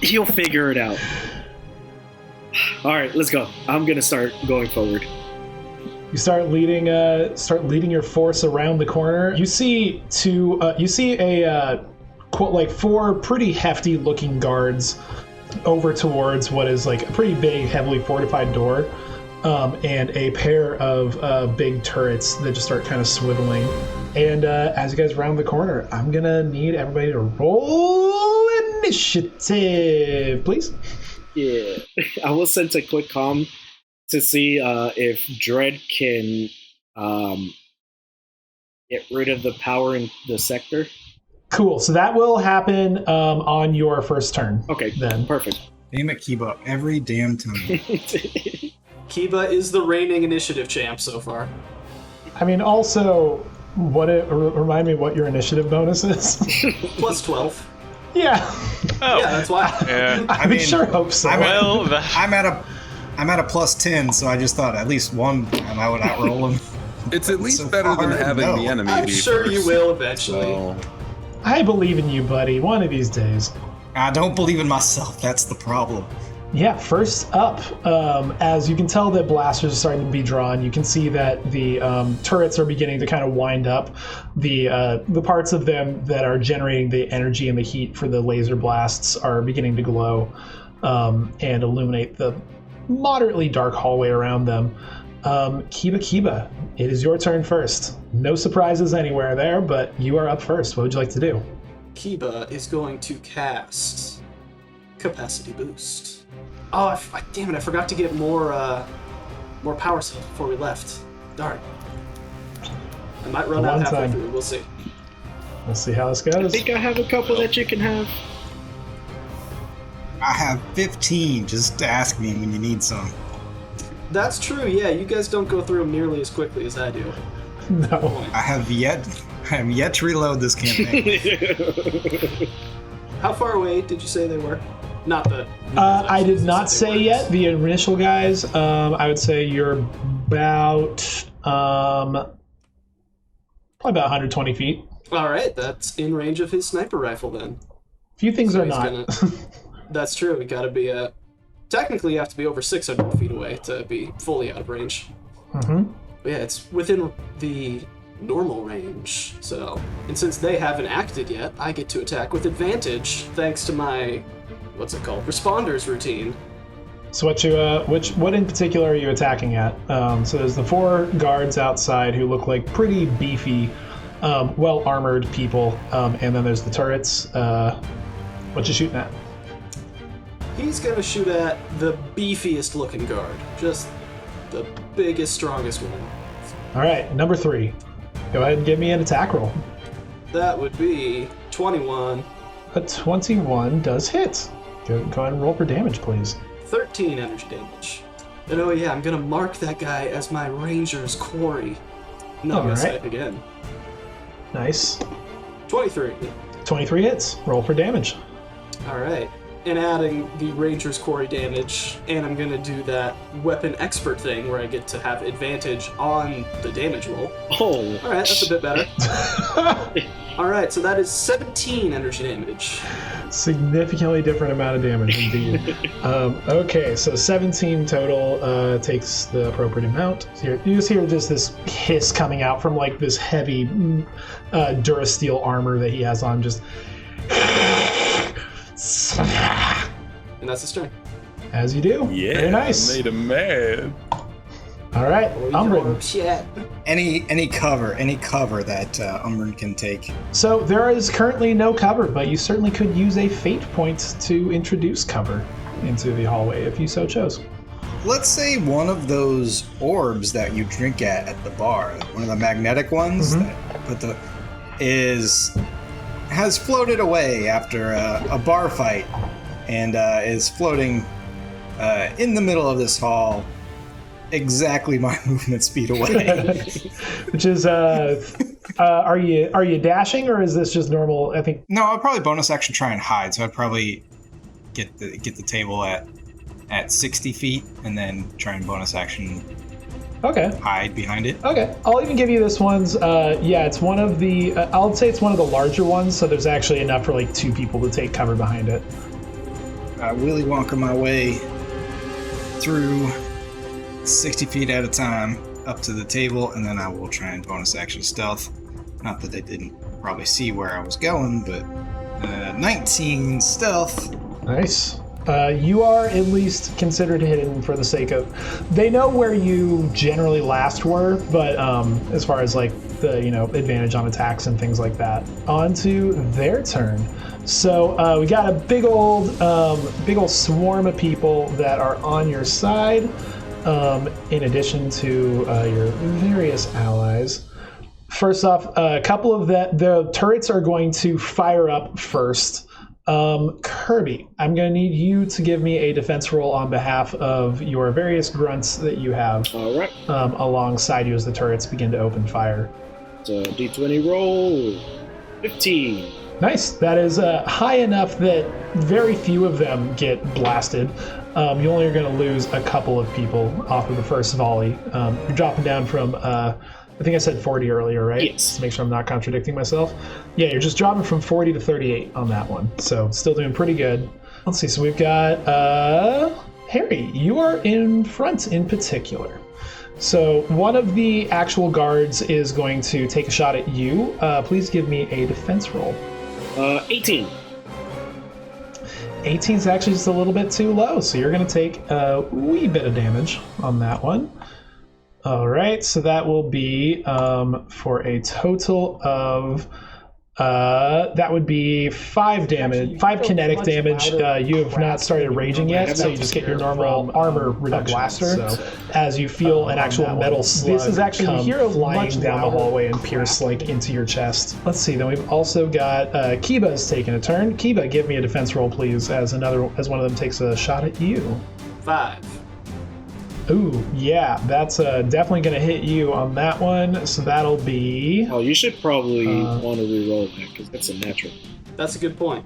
He'll figure it out. Alright, let's go. I'm gonna start going forward.
You start leading your force around the corner. You see four pretty hefty looking guards over towards what is like a pretty big, heavily fortified door, and a pair of big turrets that just start kind of swiveling. And as you guys round the corner, I'm gonna need everybody to roll initiative, please.
Yeah. I will send a quick comm to see if Dread can get rid of the power in the sector.
Cool. So that will happen on your first turn.
Okay,
then.
Perfect.
Damn it, Kiba. Every damn time.
Kiba is the reigning initiative champ so far.
I mean, also, remind me what your initiative bonus is.
Plus 12.
Yeah.
Oh.
Yeah, that's why.
Yeah.
I mean, sure hope so.
I'm at a plus 10, so I just thought at least one time I would outroll him.
It's at least
So
better than
far,
having
no.
the enemy
I'm
be
sure
first.
you will eventually.
So,
I believe in you, buddy. One of these days.
I don't believe in myself. That's the problem.
Yeah, first up, as you can tell that blasters are starting to be drawn, you can see that the turrets are beginning to kind of wind up. The parts of them that are generating the energy and the heat for the laser blasts are beginning to glow and illuminate the moderately dark hallway around them. Kiba, it is your turn first. No surprises anywhere there, but you are up first. What would you like to do?
Kiba is going to cast Capacity Boost. Oh, damn it, I forgot to get more power cells before we left. Darn. I might run out halfway through, we'll see.
We'll see how this
I
goes.
think I have a couple that you can have.
I have 15. Just ask me when you need some.
That's true, yeah, you guys don't go through them nearly as quickly as I do.
No.
I have yet to reload this campaign.
How far away did you say they were? Not the...
I did not say yet. The initial guys, I would say you're about probably about 120 feet.
Alright, that's in range of his sniper rifle then.
Few things
So
are
he's
not.
That's true. You gotta be technically you have to be over 600 feet away to be fully out of range.
Mm-hmm.
But yeah, it's within the normal range. So, and since they haven't acted yet, I get to attack with advantage thanks to my responders routine.
So what in particular are you attacking at? So there's the 4 guards outside who look like pretty beefy, well-armored people, and then there's the turrets. What you shooting at?
He's gonna shoot at the beefiest looking guard, just the biggest, strongest one.
All right, number 3. Go ahead and give me an attack roll.
That would be 21.
A 21 does hit. Go ahead and roll for damage, please.
13 energy damage. And oh yeah, I'm gonna mark that guy as my ranger's quarry. No, I'm gonna say it again.
Nice.
23.
23 hits. Roll for damage.
Alright. And adding the ranger's quarry damage, and I'm gonna do that weapon expert thing where I get to have advantage on the damage roll.
Oh.
Alright, that's a bit better. Alright, so that is 17 energy damage.
Significantly different amount of damage, indeed. Okay, so 17 total takes the appropriate amount. So you just hear this hiss coming out from like this heavy Durasteel armor that he has on, just...
And that's his turn.
As you do.
Yeah,
Very nice.
made him mad.
All right, Umbrin.
Oh, shit.
Any cover that Umbrin can take.
So there is currently no cover, but you certainly could use a fate point to introduce cover into the hallway if you so chose.
Let's say one of those orbs that you drink at the bar, one of the magnetic ones, has floated away after a bar fight and is floating in the middle of this hall, exactly my movement speed away.
Which is, are you dashing or is this just normal? I think.
No, I'd probably bonus action try and hide. So I'd probably get the table at 60 feet and then try and bonus action hide behind it.
Okay, I'll even give you this one's. It's one of the. I'll say it's one of the larger ones. So there's actually enough for like 2 people to take cover behind it.
Willy Wonka my way through 60 feet at a time up to the table, and then I will try and bonus action stealth. Not that they didn't probably see where I was going, but 19 stealth.
Nice. You are at least considered hidden for the sake of... They know where you generally last were, but as far as like the advantage on attacks and things like that. On to their turn. So we got a big old swarm of people that are on your side, in addition to your various allies. First off, a couple of the turrets are going to fire up first. Kirby, I'm going to need you to give me a defense roll on behalf of your various grunts that you have.
All right.
Alongside you as the turrets begin to open fire.
So D20 roll. 15.
Nice. That is high enough that very few of them get blasted. You only are going to lose a couple of people off of the first volley. You're dropping down from... I think I said 40 earlier, right?
Yes.
To make sure I'm not contradicting myself. Yeah, you're just dropping from 40 to 38 on that one. So still doing pretty good. Let's see. So we've got Harry. You are in front in particular. So one of the actual guards is going to take a shot at you. Please give me a defense roll.
18.
18 is actually just a little bit too low. So you're going to take a wee bit of damage on that one. All right, so that will be for a total of that would be 5 damage, 5 kinetic damage. You have not started raging yet, so you just get your normal armor reduction. Blaster. So as you feel an actual metal slug, this is actually you hear flying down the hallway and pierce like into your chest. Let's see. Then we've also got Kiba's taking a turn. Kiba, give me a defense roll, please, as one of them takes a shot at you.
5.
Ooh, yeah, that's definitely going to hit you on that one. So that'll be...
Oh, you should probably want to re-roll that, because that's a natural.
That's a good point.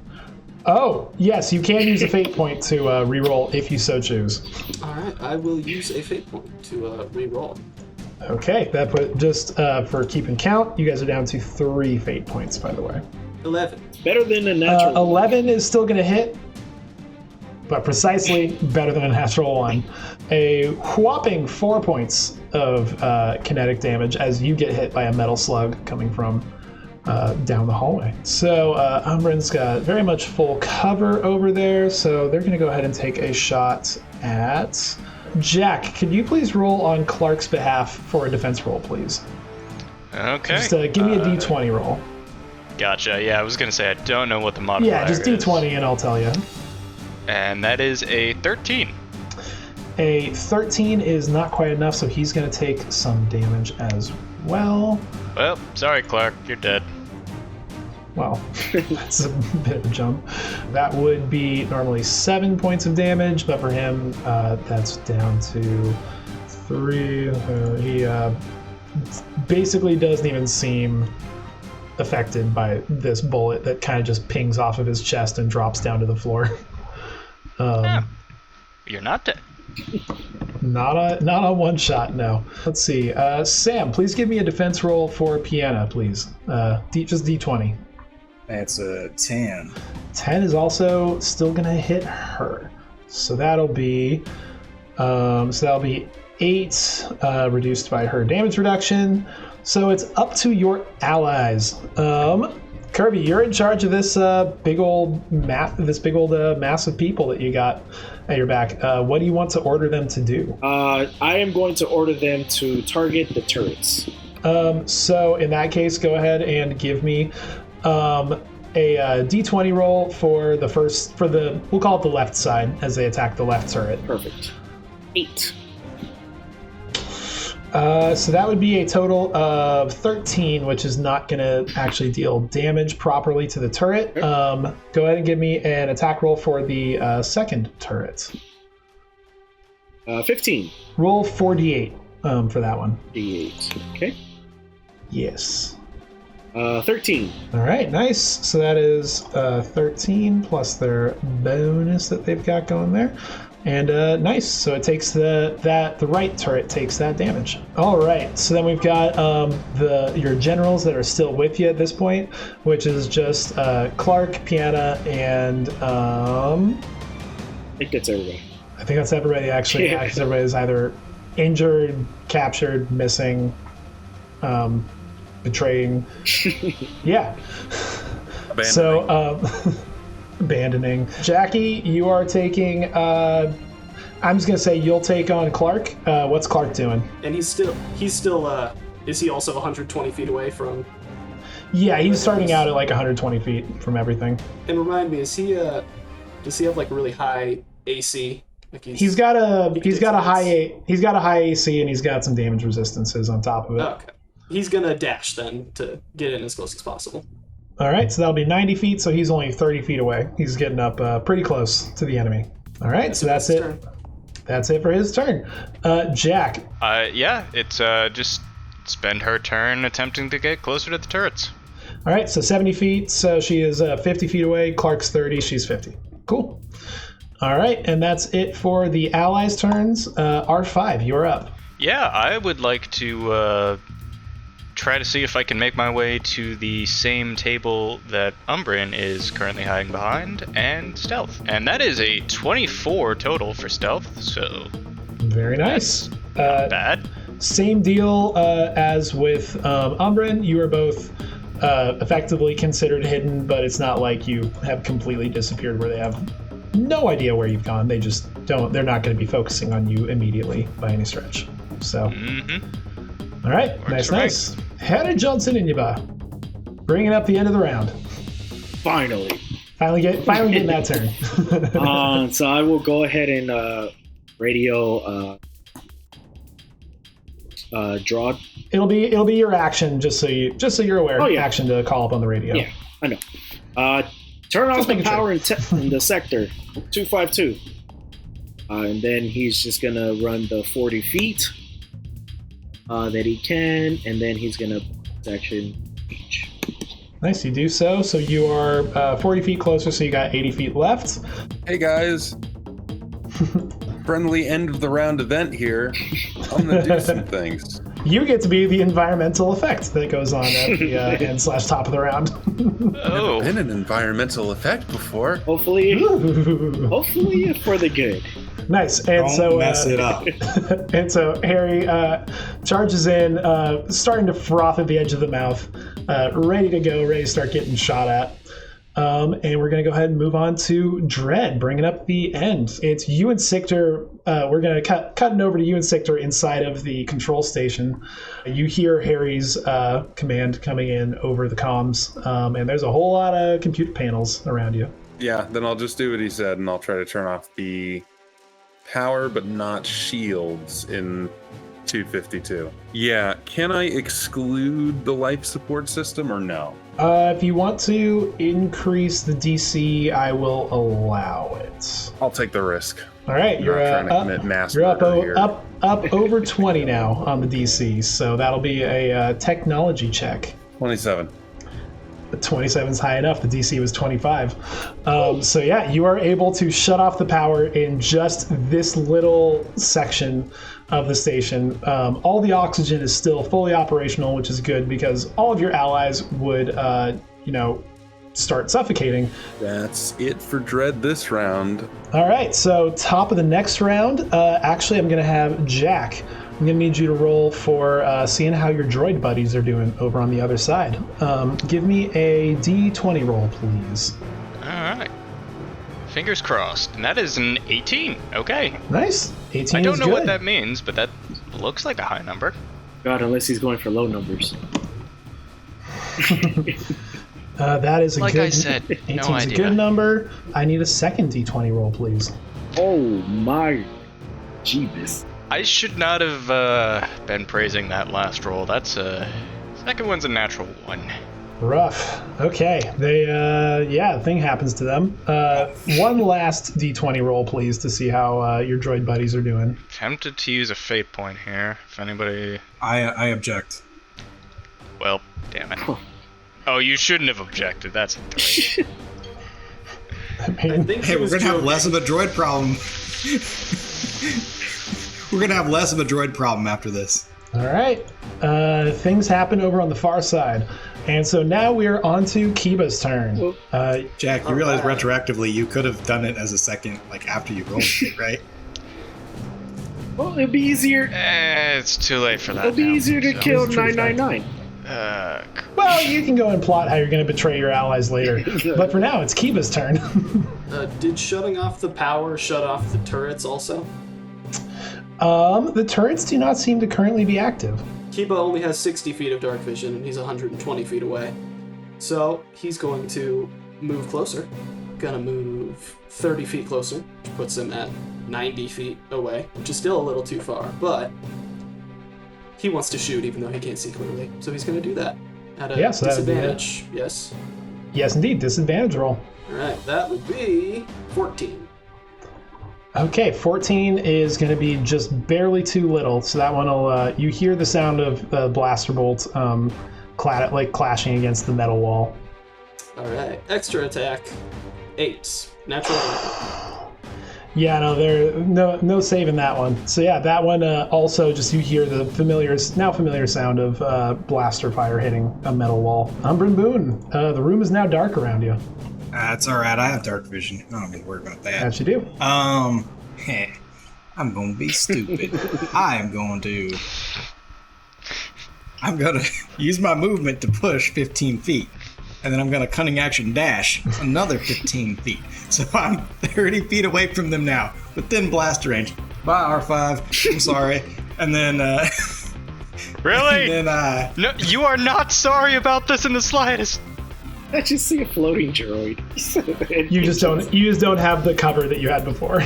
Oh, yes, you can use a fate point to re-roll if you so choose.
All right, I will use a fate point to re-roll.
Okay, that put just for keeping count, you guys are down to 3 fate points, by the way.
11.
Better than a natural
11 is still going to hit, but precisely better than a natural 1. A whopping 4 points of kinetic damage as you get hit by a metal slug coming from down the hallway. So Umbran's got very much full cover over there, so they're going to go ahead and take a shot at Jack. Could you please roll on Clark's behalf for a defense roll, please?
Okay.
Just give me a d20 roll.
Gotcha. Yeah, I was gonna say I don't know what the modifier is.
Yeah, just d20 and I'll tell you.
And that is a 13.
A 13 is not quite enough, so he's going to take some damage as well.
Well, sorry, Clark, you're dead.
Well, that's a bit of a jump. That would be normally 7 points of damage, but for him, that's down to 3. He basically doesn't even seem affected by this bullet that kind of just pings off of his chest and drops down to the floor.
You're not dead.
Not on one shot, no. Let's see. Sam, please give me a defense roll for Piana, please. Just d20.
That's a 10.
10 is also still gonna hit her. So that'll be 8 reduced by her damage reduction. So it's up to your allies. Kirby, you're in charge of this big old mass of people that you got at your back. What do you want to order them to do?
I am going to order them to target the turrets.
So in that case, go ahead and give me a d20 roll for we'll call it the left side as they attack the left turret.
Perfect. 8.
So that would be a total of 13, which is not going to actually deal damage properly to the turret. Go ahead and give me an attack roll for the second turret.
15.
Roll 4d8 for that one.
D8. Okay.
Yes.
13.
All right, nice. So that is 13 plus their bonus that they've got going there. And nice. So it takes the right turret takes that damage. All right. So then we've got your generals that are still with you at this point, which is just Clark, Piana, and
I think that's everybody.
I think that's everybody actually. Yeah, because everybody's either injured, captured, missing, betraying. Yeah.
Abandoning.
So. Abandoning. Jackie, you are taking I'm just gonna say you'll take on Clark. What's Clark doing?
And he's still is he also 120 feet away from?
Yeah, he's starting out at like 120 feet from everything.
And remind me, does he have like really high AC? Like
he's got a high AC and he's got some damage resistances on top of it.
Okay. He's gonna dash then to get in as close as possible.
All right, so that'll be 90 feet, so he's only 30 feet away. He's getting up pretty close to the enemy. All right, so that's it.
Turn.
That's it for his turn. Jack.
Yeah, it's just spend her turn attempting to get closer to the turrets.
All right, so 70 feet, so she is 50 feet away. Clark's 30, she's 50. Cool. All right, and that's it for the allies' turns. R5, you're up.
Yeah, I would like to try to see if I can make my way to the same table that Umbran is currently hiding behind, and stealth. And that is a 24 total for stealth, so...
Very nice.
Not bad.
Same deal as with Umbran. You are both effectively considered hidden, but it's not like you have completely disappeared where they have no idea where you've gone. They just don't... They're not going to be focusing on you immediately by any stretch. So... All right,
Works
nice. Hannah Johnson in Yuba. Bringing up the end of the round.
Finally
getting that turn.
So I will go ahead and radio draw.
It'll be your action, just so you're aware.
Oh, yeah.
Action to call up on the radio.
Yeah, I know. Turn off the power in the sector 252, and then he's just gonna run the 40 feet. That he can, and then he's gonna section each.
Nice, you do so. So you are 40 feet closer, so you got 80 feet left.
Hey guys. friendly end of the round event here. I'm gonna do some things.
You get to be the environmental effect that goes on at the end/top of the round.
Oh.
Never been an environmental effect before.
Hopefully for the good.
Nice. And
Don't mess it up.
And so Harry charges in, starting to froth at the edge of the mouth, ready to go, ready to start getting shot at. And we're going to go ahead and move on to Dread, bringing up the end. It's you and Sictor. We're going to cut it over to you and Sictor inside of the control station. You hear Harry's command coming in over the comms, and there's a whole lot of computer panels around you.
Yeah, then I'll just do what he said, and I'll try to turn off the power but not shields in 252. Yeah, can I exclude the life support system or no?
If you want to increase the DC, I will allow it.
I'll take the risk.
All right,
I'm
you're
not trying to
up.
commit mass
You're
murder here.
up over 20 now on the DC, so that'll be a technology check.
27.
27's high enough. The DC was 25. So yeah, you are able to shut off the power in just this little section of the station. All the oxygen is still fully operational, which is good because all of your allies would, start suffocating.
That's it for Dread this round.
All right, so top of the next round, actually I'm going to have Jack. I'm going to need you to roll for seeing how your droid buddies are doing over on the other side. Give me a D20 roll, please.
All right. Fingers crossed. And that is an 18. Okay.
Nice. 18
I don't
is
know
good.
what that means, but that looks like a high number.
God, unless he's going for low numbers.
That is a
Like
good...
I said,
18
no
is a
idea.
good number. I need a second D20 roll, please.
Oh my Jeebus.
I should not have been praising that last roll. That's second one's a natural 1.
Rough. Okay. They, thing happens to them. One last D20 roll, please, to see how your droid buddies are doing.
Tempted to use a fate point here. If anybody...
I object.
Well, damn it. Oh, you shouldn't have objected. That's a 3.
I
I
mean,
think
Hey,
he
we're
was
gonna have
joking.
less of a droid problem. We're gonna have less of a droid problem after this.
all right. Things happen over on the far side. And so now we're on to Kiba's turn.
Jack, you realize
Alright.
retroactively you could have done it as a second, like after you rolled it, right?
Well, it'd be easier.
It's too late for that.
It'd be
now,
easier to
so-
kill
It's a true fact.
999.
Well, you can go and plot how you're going to betray your allies later. But for now, it's Kiba's turn.
Did shutting off the power shut off the turrets also?
The turrets do not seem to currently be active.
Kiba only has 60 feet of dark vision, and he's 120 feet away. So he's going to move closer. Gonna move 30 feet closer, which puts him at 90 feet away, which is still a little too far, but he wants to shoot even though he can't see clearly. So he's gonna do that at a
Yeah, so that would be
disadvantage. Yes.
Yes, indeed. Disadvantage roll.
Alright, that would be 14.
Okay, 14 is going to be just barely too little. So that one will, you hear the sound of the blaster bolt clashing against the metal wall.
Alright, extra attack. 8. Natural 1.
Yeah, no, there no saving that one. So yeah, that one also just you hear the familiar sound of blaster fire hitting a metal wall. Umbran Boone, the room is now dark around you.
That's alright, I have dark vision. I don't need to worry about that.
As you do.
I'm gonna be stupid. I'm gonna use my movement to push 15 feet. And then I'm gonna cunning action dash another 15 feet. So I'm 30 feet away from them now, within blaster range. Bye, R5. I'm sorry. And then,
Really?
and then,
No, you are not sorry about this in the slightest.
I just see a floating droid.
You just don't have the cover that you had before.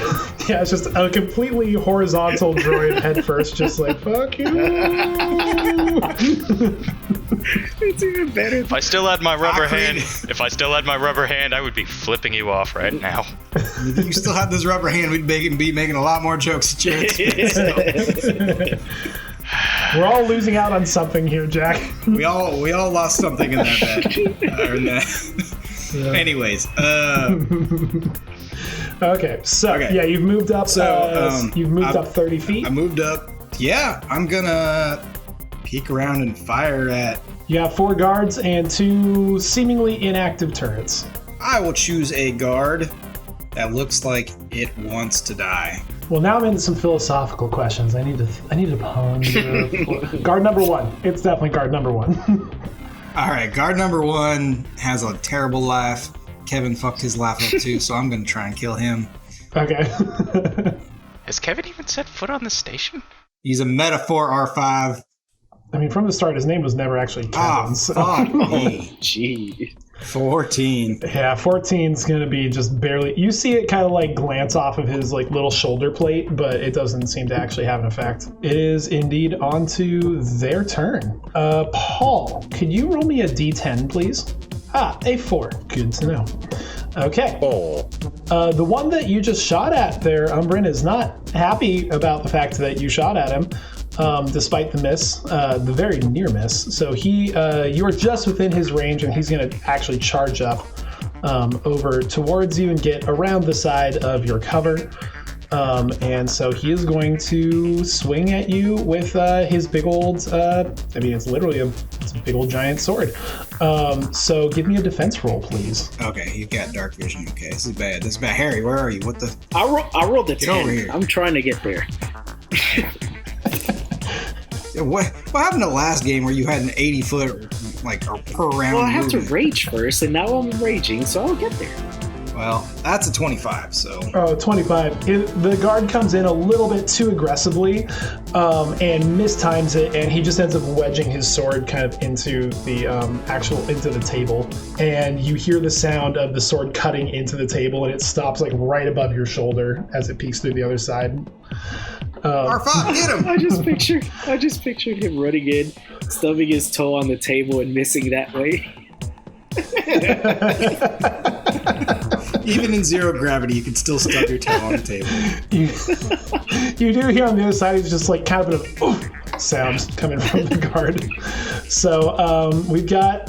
Yeah, it's just a completely horizontal droid head first, just like fuck you.
It's even better.
If I still had my rubber
Concrete.
hand, I would be flipping you off right now.
if you still had this rubber hand, we'd be making a lot more jokes at your expense.
We're all losing out on something here, Jack.
We all lost something in that bet. Anyways,
Okay, so yeah, you've moved up. You've moved up 30 feet.
I moved up. Yeah, I'm gonna peek around and fire at.
You have 4 guards and 2 seemingly inactive turrets.
I will choose a guard that looks like it wants to die.
Well, now I'm into some philosophical questions. I need to ponder. Guard number 1. It's definitely guard number 1.
All right, guard number 1 has a terrible laugh. Kevin fucked his laugh up too, so I'm gonna try and kill him.
Okay.
Has Kevin even set foot on the station?
He's a metaphor R5.
I mean, from the start, his name was never actually Kevin.
Fuck me.
Gee.
14.
Yeah, 14's gonna be just barely. You see it kind of like glance off of his like little shoulder plate, but it doesn't seem to actually have an effect. It is indeed onto their turn. Paul, could you roll me a D10, please? A 4. Good to know. Okay. The one that you just shot at there, Umbrin, is not happy about the fact that you shot at him. Despite the miss, the very near miss. So you are just within his range, and he's going to actually charge up over towards you and get around the side of your cover. And so he is going to swing at you with his big old, it's literally a big old giant sword. So give me a defense roll, please.
Okay, you've got dark vision. Okay, this is bad. Harry, where are you? What the?
I rolled a 10.
Get over here.
I'm trying to get there.
What happened to the last game where you had an 80-foot per round?
Well, I have to
movement?
rage first, and now I'm raging, so I'll get there.
Well, that's a 25, so...
Oh, 25. The guard comes in a little bit too aggressively and mistimes it, and he just ends up wedging his sword kind of into the into the table. And you hear the sound of the sword cutting into the table, and it stops like right above your shoulder as it peeks through the other side.
R5, get him!
I just pictured him running in, stubbing his toe on the table and missing that way.
Even in zero gravity, you can still stub your toe on the table.
You do hear on the other side, it's just like kind of sounds coming from the guard. So we've got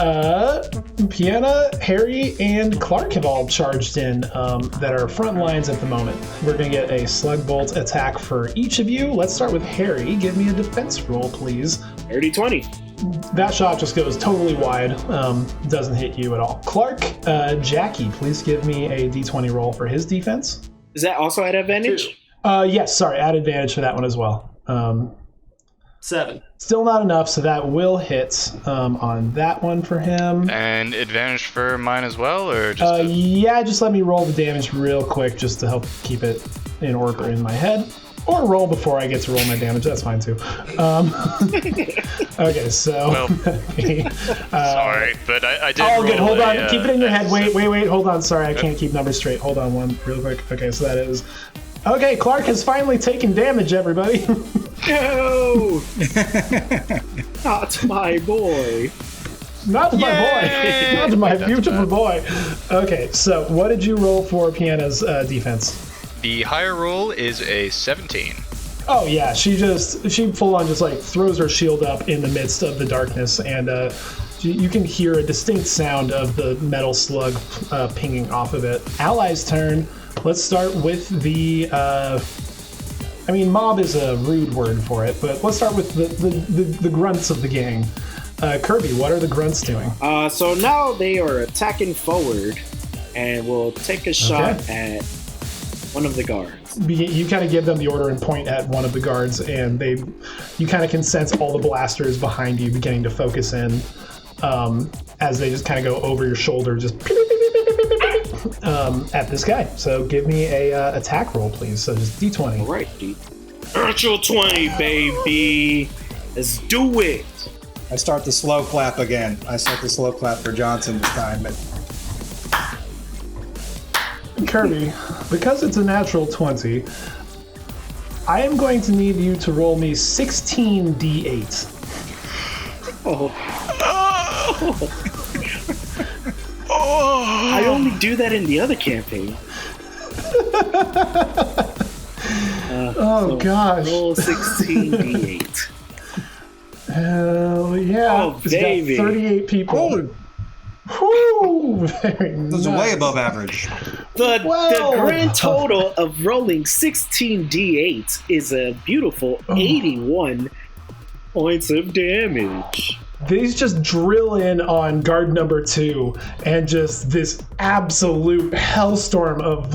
Piana, Harry, and Clark have all charged in that are front lines at the moment. We're going to get a slug bolt attack for each of you. Let's start with Harry. Give me a defense roll, please.
30-20.
That shot just goes totally wide, doesn't hit you at all. Clark, Jackie, please give me a d20 roll for his defense.
Is that also at advantage?
Yes, sorry, add advantage for that one as well.
7.
Still not enough, so that will hit on that one for him.
And advantage for mine as well, or just?
Yeah, just let me roll the damage real quick just to help keep it in order in my head. Or roll before I get to roll my damage. That's fine too. Okay, so.
Well, sorry, but I did.
Oh, good. Hold on. Keep it in your head.
S.
Wait. Hold on. Sorry, I can't keep numbers straight. Hold on one real quick. Okay, so that is. Okay, Clark has finally taken damage, everybody.
No! Not my boy.
Not my boy. Not my beautiful boy. Okay, so what did you roll for Piana's defense?
The higher roll is a 17.
Oh yeah, she full on just like throws her shield up in the midst of the darkness, and you can hear a distinct sound of the metal slug pinging off of it. Ally's turn. Let's start with the. Mob is a rude word for it, but let's start with the grunts of the gang. Kirby, what are the grunts doing?
So now they are attacking forward, and we'll take a shot at one of the guards.
You kind of give them the order and point at one of the guards, and you kind of can sense all the blasters behind you beginning to focus in as they just kind of go over your shoulder, just at this guy. So give me a attack roll, please. So just D20.
All right, Natural 20, baby. Let's do it.
I start the slow clap again. I start the slow clap for Johnson this time, but.
Kirby, because it's a natural 20, I am going to need you to roll me 16 D8.
I only do that in the other campaign.
Gosh.
Roll 16 D8.
Hell yeah.
Oh,
It's
baby.
got 38 people.
Oh.
Woo! Very
This is
nice.
way above average.
The
Whoa.
grand total of rolling 16 d8 is a beautiful 81 points of damage.
These just drill in on guard number 2, and just this absolute hellstorm of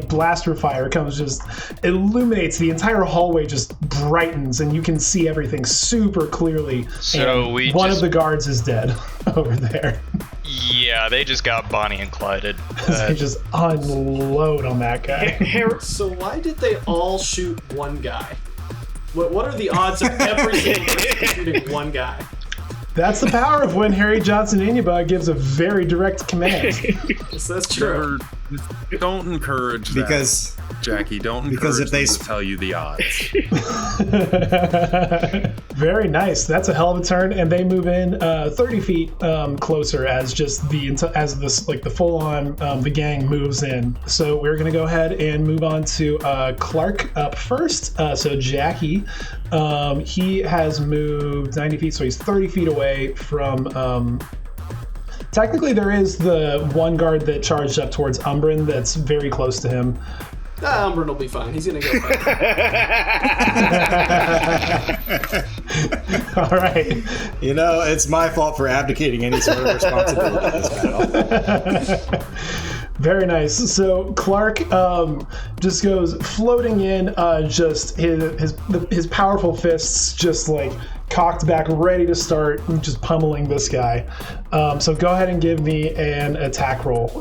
blaster fire comes, just illuminates the entire hallway, just brightens, and you can see everything super clearly.
So
and one of the guards is dead over there.
Yeah, they just got Bonnie and Clyde'd.
They just unload on that guy.
So why did they all shoot one guy? What are the odds of every single person shooting one guy?
That's the power of when Harry Johnson Inaba gives a very direct command.
Yes, that's true.
Don't encourage that.
Because
Jackie, don't
because
encourage
if they
them to tell you the odds.
Very nice. That's a hell of a turn, and they move in 30 feet closer as just the full on the gang moves in. So we're gonna go ahead and move on to Clark up first. So Jackie, he has moved 90 feet, so he's 30 feet away from. Technically, there is the one guard that charged up towards Umbrin that's very close to him.
Umbrin will be fine. He's gonna go fast.
All right.
You know, it's my fault for abdicating any sort of responsibility in this battle.
Very nice. So Clark just goes floating in, just his powerful fists just like cocked back, ready to start just pummeling this guy. So go ahead and give me an attack roll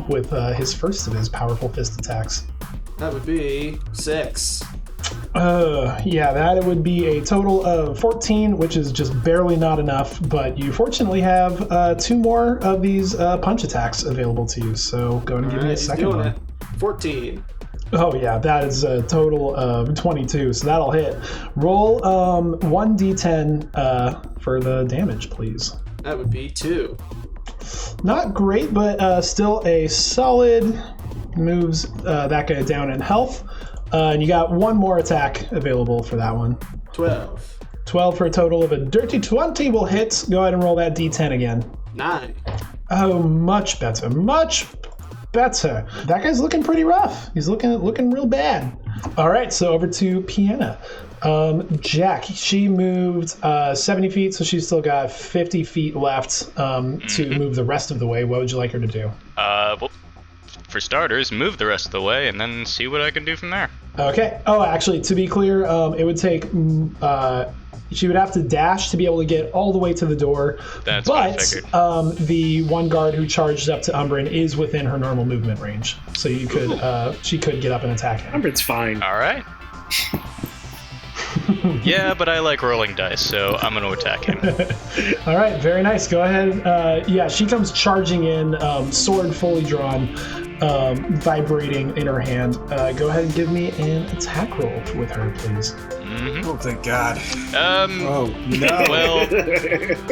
with his first of his powerful fist attacks.
That would be 6.
Yeah, that would be a total of 14, which is just barely not enough, but you fortunately have 2 more of these punch attacks available to you, so go ahead and give me a second one.
14.
Oh yeah, that is a total of 22, so that'll hit. Roll 1d10 for the damage, please.
That would be 2.
Not great, but still a solid. Moves that guy down in health. And you got 1 more attack available for that one.
12.
12 for a total of a dirty 20 will hit. Go ahead and roll that d10 again.
9.
Oh, much better. Much better. That guy's looking pretty rough. He's looking real bad. All right, so over to Piana. Jack, she moved 70 feet, so she's still got 50 feet left to move the rest of the way. What would you like her to do?
Well, for starters, move the rest of the way and then see what I can do from there.
Okay. Oh, actually, to be clear, it would take... she would have to dash to be able to get all the way to the door.
That's what I figured.
The one guard who charged up to Umbrin is within her normal movement range. So you could, she could get up and attack him.
Umbrin's fine.
All right. Yeah, but I like rolling dice, so I'm going to attack him.
All right, very nice. Go ahead. Yeah, she comes charging in, sword fully drawn, vibrating in her hand. Go ahead and give me an attack roll with her, please.
Oh, thank God.
Oh,
no.
Well,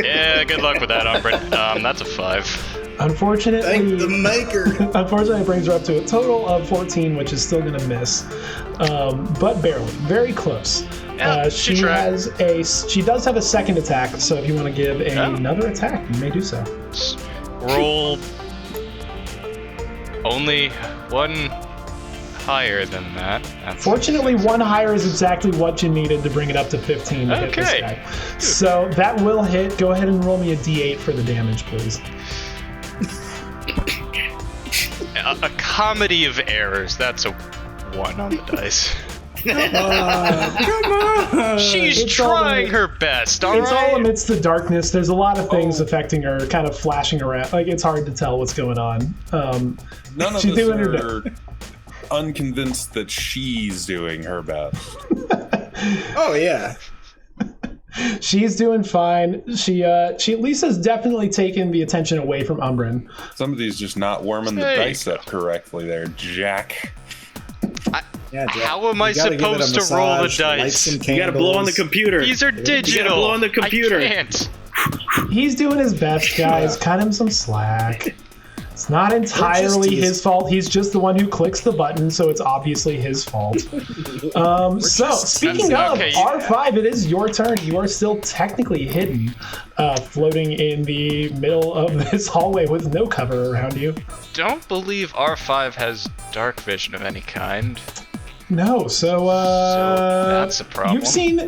yeah, good luck with that, Umbrin. That's a 5.
Unfortunately,
thank the maker.
Unfortunately, it brings her up to a total of 14, which is still going to miss, but barely. Very close. She does have a second attack, so if you want to give another attack, you may do so.
Roll only 1 higher than that.
Fortunately, 1 higher is exactly what you needed to bring it up to 15 to hit this guy. So that will hit. Go ahead and roll me a d8 for the damage, please.
A comedy of errors. That's a 1 on the dice.
Come on.
She's trying her best, all
It's
right?
all amidst the darkness. There's a lot of things affecting her, kind of flashing around. Like, it's hard to tell what's going on.
None of
she's
us
doing her
are unconvinced that she's doing her best.
Oh, yeah.
She's doing fine. She at least has definitely taken the attention away from Umbrin.
Somebody's just not warming the dice up correctly there, Jack.
Yeah, Jack.
How am I supposed to roll the dice?
You gotta blow on the computer.
These are digital.
You gotta blow on the computer.
I can't.
He's doing his best, guys. Cut him some slack. It's not entirely his fault. He's just the one who clicks the button, so it's obviously his fault. So, speaking of R5, it is your turn. You are still technically hidden, floating in the middle of this hallway with no cover around you.
Don't believe R5 has dark vision of any kind.
No, so
that's a problem.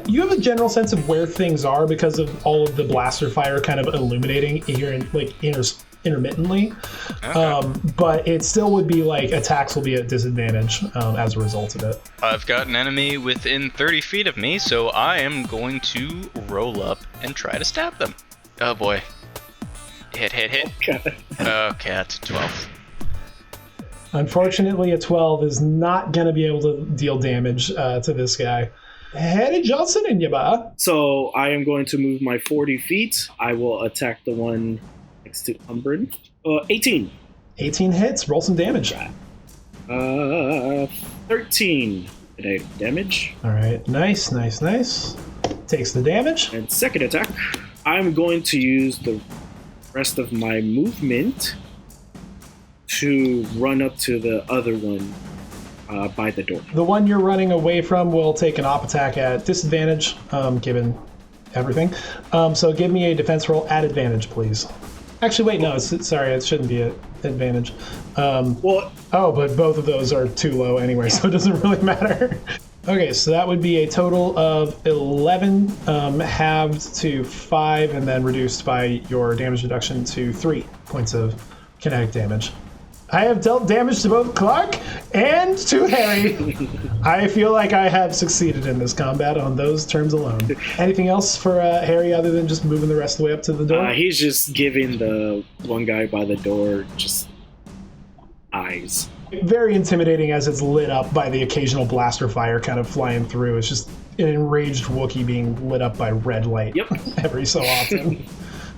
You have a general sense of where things are because of all of the blaster fire kind of illuminating here in intermittently. Okay. But it still would be like attacks will be at disadvantage as a result of it.
I've got an enemy within 30 feet of me, so I am going to roll up and try to stab them. Oh boy. Hit. Okay, that's a 12.
Unfortunately, a 12 is not going to be able to deal damage to this guy. Harry Johnson in your bar.
So I am going to move my 40 feet. I will attack the one next to Umbrin. 18.
18 hits. Roll some damage.
13 damage.
All right. Nice. Takes the damage.
And second attack, I'm going to use the rest of my movement to run up to the other one by the door.
The one you're running away from will take an op attack at disadvantage, given everything. So give me a defense roll at advantage, please. Actually, wait, no, sorry, it shouldn't be at advantage. But both of those are too low anyway, so it doesn't really matter. Okay, so that would be a total of 11, halved to 5, and then reduced by your damage reduction to 3 points of kinetic damage. I have dealt damage to both Clark and to Harry. I feel like I have succeeded in this combat on those terms alone. Anything else for Harry other than just moving the rest of the way up to the door?
He's just giving the one guy by the door just eyes.
Very intimidating as it's lit up by the occasional blaster fire kind of flying through. It's just an enraged Wookiee being lit up by red light every so often.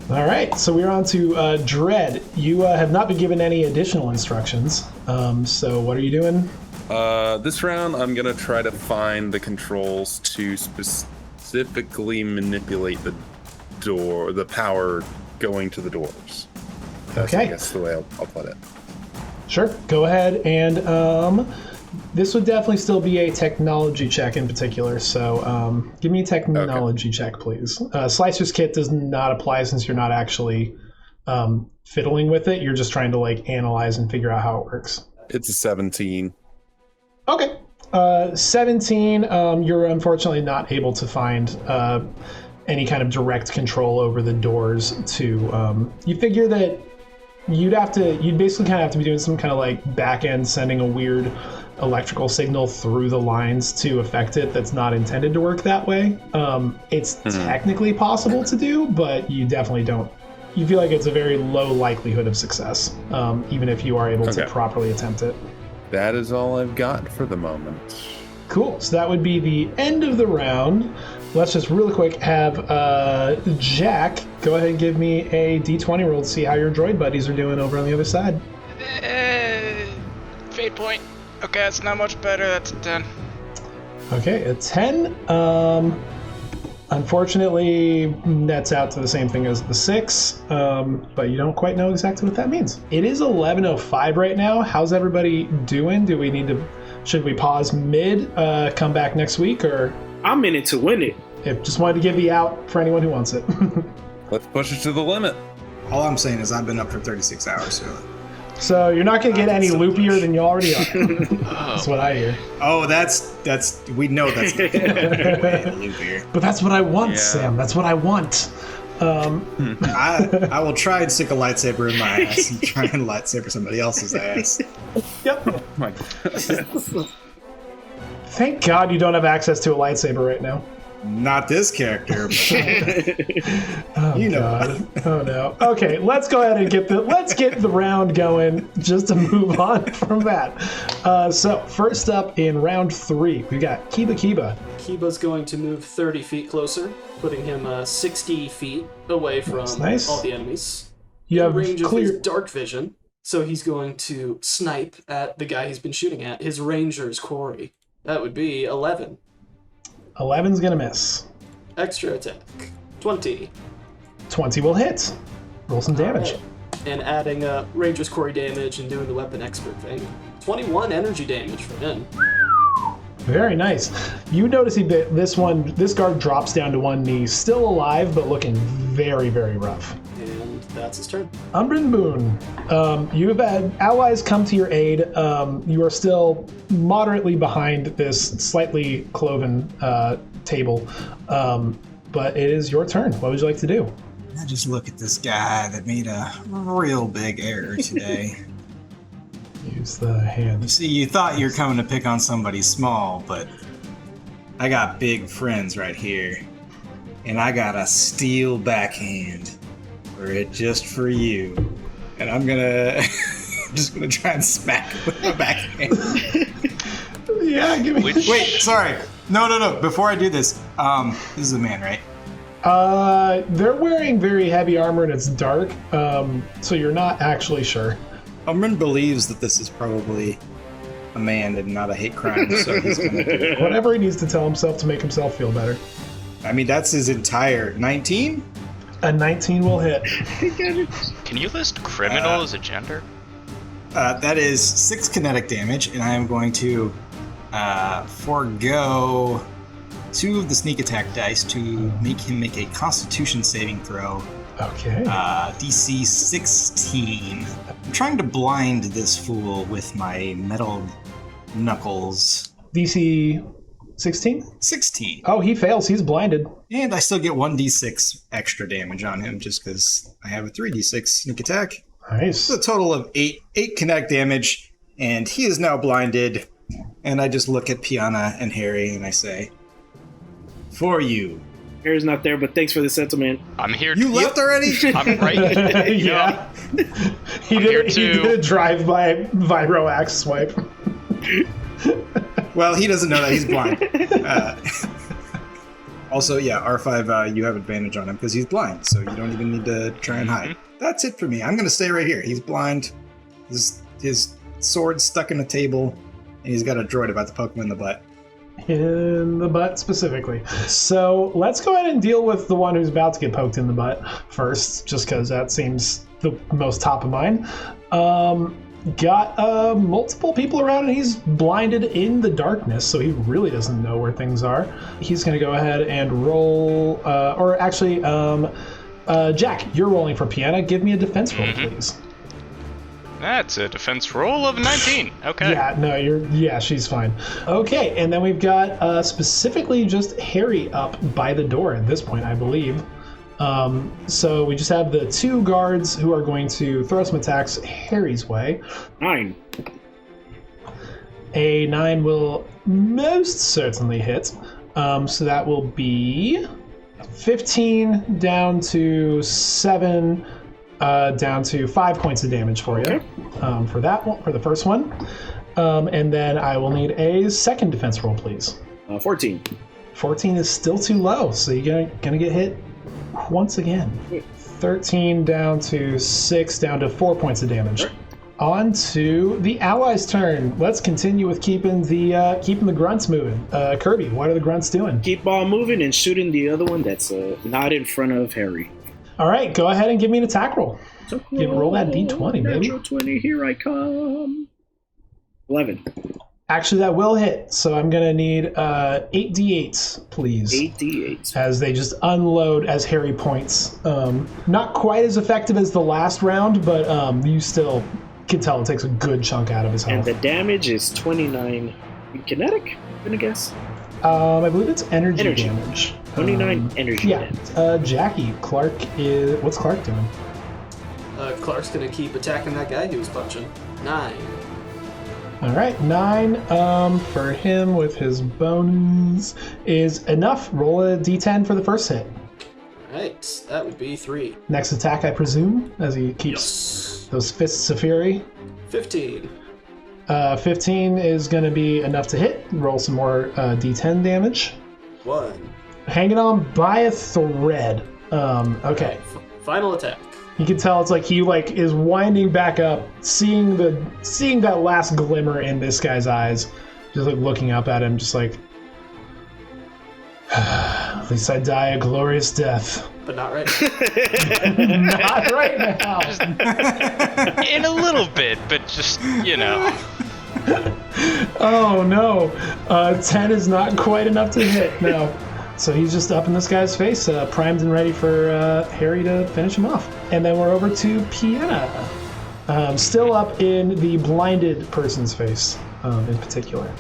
All right, so we're on to Dread. You have not been given any additional instructions, so what are you doing?
This round, I'm going to try to find the controls to specifically manipulate the door, the power going to the doors. That's, I guess, the way I'll put it.
Sure, go ahead, and this would definitely still be a technology check in particular, so give me a technology check, please. Slicer's Kit does not apply since you're not actually fiddling with it. You're just trying to analyze and figure out how it works.
It's a 17.
Okay. 17, you're unfortunately not able to find any kind of direct control over the doors to... you figure that you'd basically kind of have to be doing some kind of back end sending a weird electrical signal through the lines to affect it that's not intended to work that way. It's technically possible to do, but you definitely don't. You feel like it's a very low likelihood of success, even if you are able to properly attempt it.
That is all I've got for the moment.
Cool. So that would be the end of the round. Let's just really quick have Jack go ahead and give me a D20 roll to see how your droid buddies are doing over on the other side.
Fate point. Okay, that's not much better. That's a 10.
Okay, a 10. Unfortunately, nets out to the same thing as the 6, but you don't quite know exactly what that means. It is 11:05 right now. How's everybody doing? Should we pause mid, come back next week, or?
I'm in it to win it.
Just wanted to give the out for anyone who wants it.
Let's push it to the limit.
All I'm saying is I've been up for 36 hours,
so you're not going to get any loopier than you already are. That's what I hear.
Oh, we know that's way loopier.
But that's what I want, Sam. That's what I want.
I will try and stick a lightsaber in my ass and try and lightsaber somebody else's ass.
Yep.
Oh my God.
Thank God you don't have access to a lightsaber right now.
Not this character, but
oh, you know. God. Oh no. Okay, let's go ahead and get the round going just to move on from that. So first up in round 3, we got Kiba.
Kiba's going to move 30 feet closer, putting him 60 feet away from all the enemies.
You have
range of his dark vision, so he's going to snipe at the guy he's been shooting at, his ranger's quarry. That would be 11.
11's gonna miss.
Extra attack. 20.
20 will hit. Roll some damage.
Right. and adding Ranger's Quarry damage and doing the weapon expert thing. 21 energy damage for him.
Very nice. You noticing that this guard drops down to one knee, still alive, but looking very, very rough.
And that's his turn.
Umbrin Boone, you have had allies come to your aid. You are still moderately behind this slightly cloven table, but it is your turn. What would you like to do?
I just look at this guy that made a real big error today.
Use the hand.
You see, you thought you were coming to pick on somebody small, but I got big friends right here. And I got a steel backhand for it just for you. And I'm just gonna try and smack with my backhand.
Yeah, give me.
Wait, sorry. No. Before I do this, this is a man, right?
They're wearing very heavy armor and it's dark, so you're not actually sure.
Umrin believes that this is probably a man and not a hate crime, so he's gonna do it.
Whatever he needs to tell himself to make himself feel better.
I mean, that's his entire 19?
A 19 will hit.
Can you list criminal as a gender?
That is 6 kinetic damage, and I am going to forego 2 of the sneak attack dice to make him make a Constitution saving throw.
Okay.
DC 16. I'm trying to blind this fool with my metal knuckles.
DC 16?
16.
Oh, he fails. He's blinded.
And I still get 1d6 extra damage on him just because I have a 3d6 sneak attack.
Nice.
It's a total of 8 kinetic damage, and he is now blinded. And I just look at Piana and Harry and I say, "For you."
Harry's not there, but thanks for the sentiment.
I'm here.
You left already?
I'm right.
Yeah. He
here
did
too.
a drive-by Vibro axe swipe.
Well, he doesn't know that he's blind. Also, yeah, R5, you have advantage on him because he's blind, so you don't even need to try and hide. That's it for me. I'm going to stay right here. He's blind. His sword's stuck in a table, and he's got a droid about to poke him in the butt.
In the butt, specifically. So let's go ahead and deal with the one who's about to get poked in the butt first, just because that seems the most top of mind. Got multiple people around, and he's blinded in the darkness, so he really doesn't know where things are. He's going to go ahead and roll, Jack, you're rolling for Piana. Give me a defense roll, please.
That's a defense roll of 19. Okay.
Yeah, no, she's fine. Okay, and then we've got specifically just Harry up by the door at this point, I believe. So we just have the 2 guards who are going to throw some attacks Harry's way.
9.
A 9 will most certainly hit. So that will be 15 down to 7, down to 5 points of damage for you.
Okay.
For that one, for the first one. And then I will need a second defense roll, please.
14.
14 is still too low, so you're gonna get hit once again. 13 down to 6, down to 4 points of damage.
Right.
On to the allies' turn. Let's continue with keeping the grunts moving. Kirby, what are the grunts doing?
Keep on moving and shooting the other one that's not in front of Harry.
All right, go ahead and give me an attack roll. Roll that d20, baby.
Natural 20, here I come. 11.
Actually, that will hit, so I'm going to need 8d8s, please.
8d8.
As they just unload as Harry points. Not quite as effective as the last round, but you still can tell it takes a good chunk out of his health.
And the damage is 29 kinetic, I'm going to guess?
I believe it's energy damage.
29 energy damage.
Jackie, what's Clark doing?
Clark's gonna keep attacking that guy he was punching. 9.
All right, 9 for him with his bonus is enough. Roll a d10 for the first hit.
Alright, that would be 3.
Next attack, I presume, as he keeps those fists of fury.
15.
15 is going to be enough to hit. Roll some more d10 damage.
1.
Hanging on by a thread. Okay.
Final attack.
You can tell it's like he is winding back up, seeing that last glimmer in this guy's eyes, just looking up at him, just like, at least I die a glorious death.
but not right now.
Not right now.
In a little bit, but just,
Oh no, 10 is not quite enough to hit. No. So he's just up in this guy's face, primed and ready for Harry to finish him off. And then we're over to Piena, still up in the blinded person's face, in particular.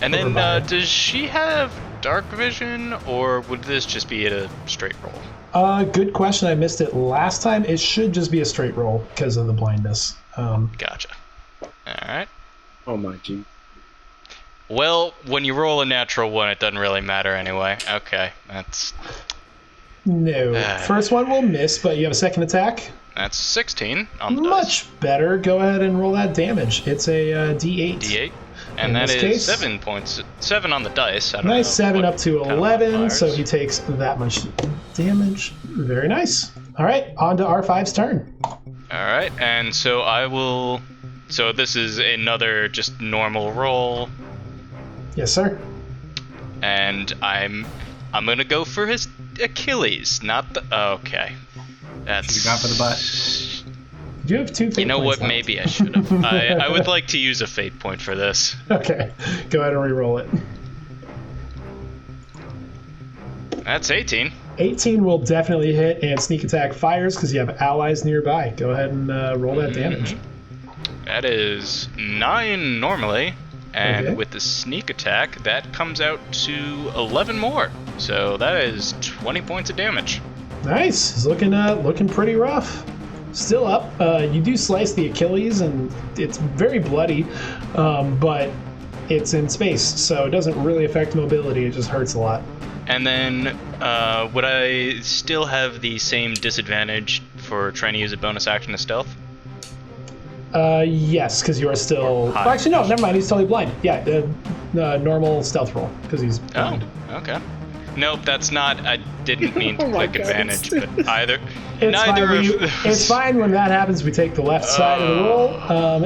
And then, does she have dark vision, or would this just be a straight roll?
Good question. I missed it last time. It should just be a straight roll because of the blindness.
Gotcha. All right.
Oh my gee.
Well, when you roll a natural one, it doesn't really matter anyway. Okay, that's...
No. First one will miss, but you have a second attack.
That's 16 on the
Much
dice.
better. Go ahead and roll that damage. It's a D8.
D8. And
In
that
this
is
case,
7 points. 7 on the dice. I don't
nice,
know
7
what
up to
kind of
11,
modifiers.
so he takes that much damage. Very nice. All right, on to R5's turn.
Alright, and so I will... So this is another just normal roll,
Yes, sir.
and I'm gonna go for his Achilles, not the... Okay. That's...
Should've gone for the butt.
You have 2 fate
You know
points
what,
left.
maybe I should have. I would like to use a fate point for this.
Okay, go ahead and re-roll it.
That's 18.
18 will definitely hit, and sneak attack fires because you have allies nearby. Go ahead and roll that damage.
That is 9 normally, and
Okay.
with the sneak attack, that comes out to 11 more. So that is 20 points of damage.
Nice. He's looking pretty rough. Still up. You do slice the Achilles, and it's very bloody, but it's in space, so it doesn't really affect mobility. It just hurts a lot.
And then, would I still have the same disadvantage for trying to use a bonus action to stealth?
Yes, because you are still...
High.
Well, actually, no, never mind. He's totally blind. Yeah, normal stealth roll, because he's blind.
Oh, okay. Nope, that's not... I didn't mean to
Oh my
click
God,
advantage, but either...
It's
neither
fine.
of those.
It's fine when that happens. We take the left side of the roll,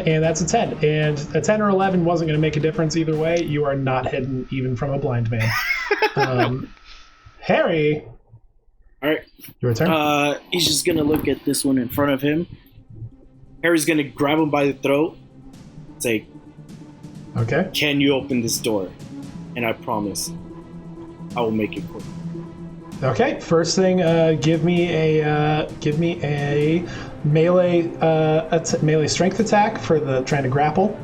and that's a 10. And a 10 or 11 wasn't going to make a difference either way. You are not hidden even from a blind man. Harry,
All right.
your turn.
He's just gonna look at this one in front of him. Harry's gonna grab him by the throat, say,
Okay.
"Can you open this door?" And I promise, I will make it quick.
Okay. First thing, give me a melee melee strength attack for the trying to grapple.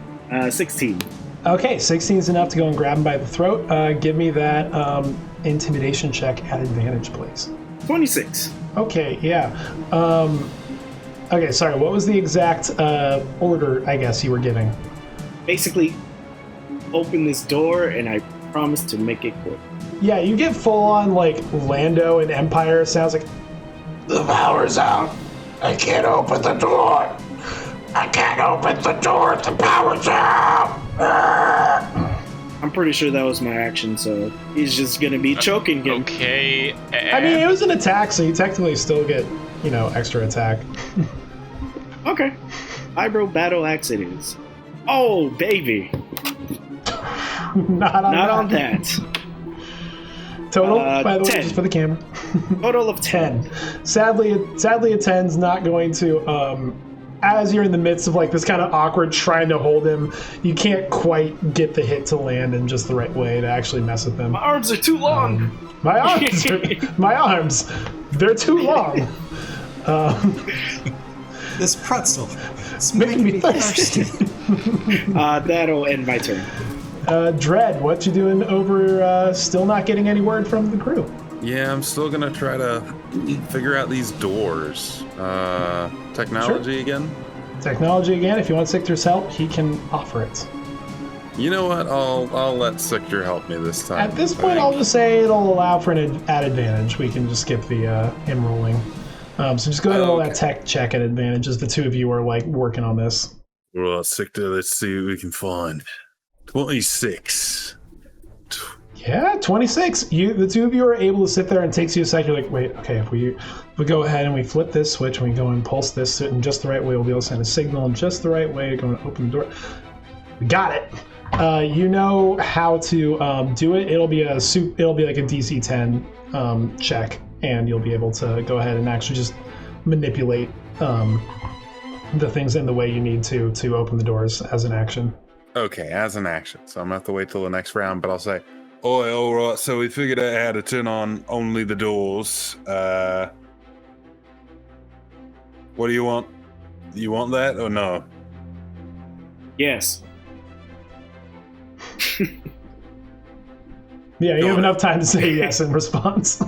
16.
Okay, 16 is enough to go and grab him by the throat. Give me that intimidation check at advantage, please.
26.
Okay, yeah. Okay, sorry, what was the exact order, I guess, you were giving?
Basically, open this door, and I promise to make it quick.
Yeah, you get full on, like, Lando and Empire. Sounds like,
The power's out. I can't open the door. I can't open the door. The power's out.
I'm pretty sure that was my action, so he's just gonna be choking him.
Okay.
I mean, it was an attack, so you technically still get, extra attack.
Okay. Eyebrow battle axe it is. Oh, baby.
Not on that. Total, by the way,
10.
just for the camera.
Total of 10.
10. Sadly, a 10's not going to, as you're in the midst of like this kind of awkward trying to hold him, you can't quite get the hit to land in just the right way to actually mess with him.
My arms are too long.
My arms, they're too long.
This pretzel. It's
Making me thirsty.
That'll end my turn.
Dread, what you doing over, still not getting any word from the crew?
Yeah, I'm still gonna try to figure out these doors. Technology again?
Technology again, if you want Sictor's help, he can offer it.
You know what? I'll let Sictor help me this time.
At this
I
point,
think.
I'll just say it'll allow for an advantage. We can just skip the him rolling. So just go ahead and roll that tech check at advantage as the two of you are like working on this.
Well, Sictor, let's see what we can find. 26.
Yeah, 26. The two of you are able to sit there, and it takes you a second. You're like, wait, okay, if we go ahead and we flip this switch and we go and pulse this in just the right way, we'll be able to send a signal in just the right way to go and open the door. We got it. You know how to do it. It'll be like a DC 10 check and you'll be able to go ahead and actually just manipulate the things in the way you need to open the doors as an action.
Okay, as an action. So I'm gonna have to wait till the next round, but I'll say, all right, so we figured out how to turn on only the doors. What do you want? You want that or no?
Yes.
Yeah, you have enough time to say yes in response.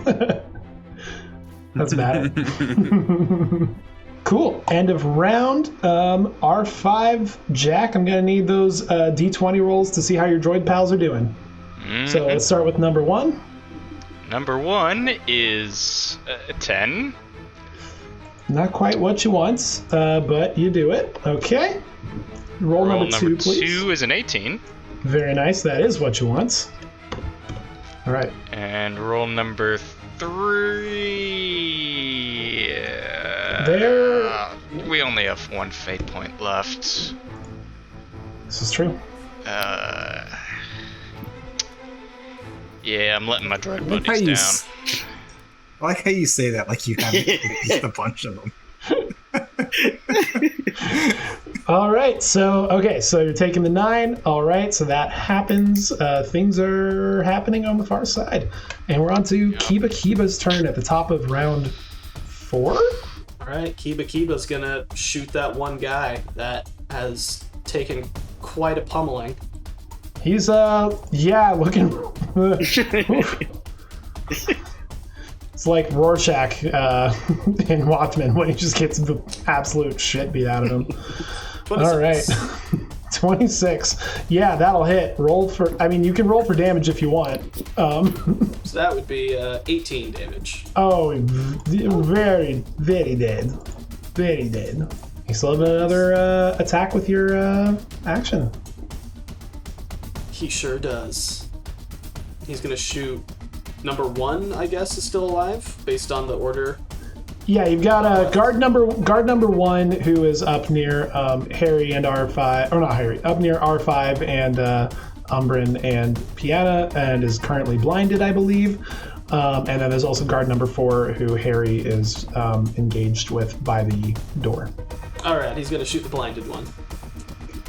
That's bad. Cool. End of round. R5, Jack, I'm going to need those D20 rolls to see how your droid pals are doing. Mm-hmm. So let's start with number 1.
Number 1 is 10.
Not quite what you want, but you do it. Okay. Roll number 2, please.
Number 2 is an 18.
Very nice. That is what you want. All right.
And roll number 3.
There.
We only have 1 fate point left.
This is true.
Yeah, I'm letting my droid buddies down.
I like how you say that, like you have just a bunch of them.
All right, so you're taking the 9. All right, so that happens. Things are happening on the far side, and we're on to Kiba's turn at the top of round 4.
All right, Kiba's gonna shoot that one guy that has taken quite a pummeling.
He's looking. It's like Rorschach in Watchmen when he just gets the absolute shit beat out of him. 26. All right. 26. Yeah, that'll hit. You can roll for damage if you want.
So that would be 18 damage.
Oh, very, very dead. Very dead. You still have another attack with your action.
He sure does. He's going to shoot number 1, I guess, is still alive, based on the order.
Yeah, you've got guard number 1 who is up near Harry and R5, or not Harry, up near R5 and Umbrin and Piana, and is currently blinded, I believe. And then there's also guard number 4 who Harry is engaged with by the door.
All right, he's going to shoot the blinded one.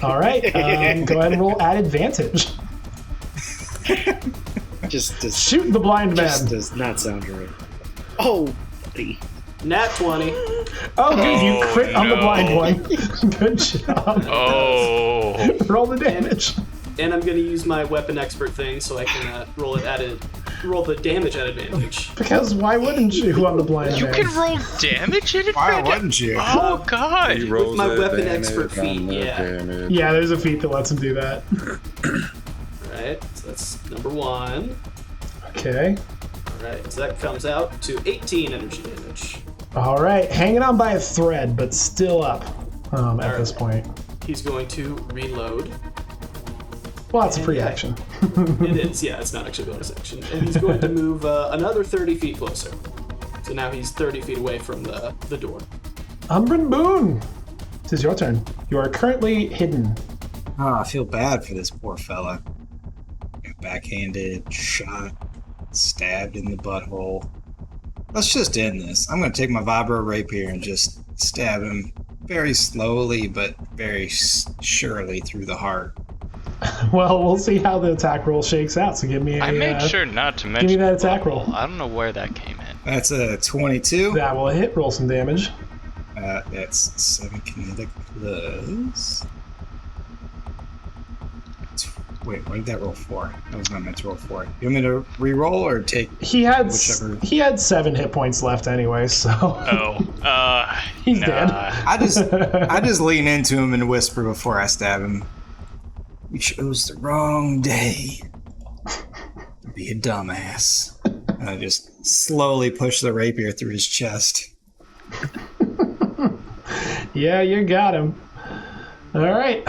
All right, go ahead and roll at advantage.
Just
shoot the blind man.
Just does not sound right. Oh, buddy.
Nat 20.
Oh, good. You crit on the blind one. Good job.
Oh.
Roll the damage.
And I'm going to use my weapon expert thing so I can roll the damage at advantage.
Because why wouldn't you on the blind man?
You can roll damage at advantage?
Why wouldn't you?
Oh, God.
With my weapon expert feat, yeah.
Yeah, there's a feat that lets him do that.
Alright, so that's number 1.
Okay.
Alright, so that comes out to 18 energy damage.
Alright, hanging on by a thread, but still up at this point.
He's going to reload.
Well, that's a free action.
It is, yeah, it's not actually a bonus action. And he's going to move another 30 feet closer. So now he's 30 feet away from the door.
Umbrin Boone! This is your turn. You are currently hidden.
Oh, I feel bad for this poor fella. Got backhanded, shot, stabbed in the butthole. Let's just end this. I'm going to take my vibro rapier and just stab him very slowly but very surely through the heart.
Well, we'll see how the attack roll shakes out, so give me
I made sure not to mention
give me that attack roll.
I don't know where that came in.
That's a 22.
That will hit. Roll some damage.
That's 7 kinetic plus... Wait, what did that roll for? That was not meant to roll for. You want me to re-roll or take whichever?
He had 7 hit points left anyway, so... He's dead.
I just lean into him and whisper before I stab him. You chose the wrong day to be a dumbass. And I just slowly push the rapier through his chest.
Yeah, you got him. All right.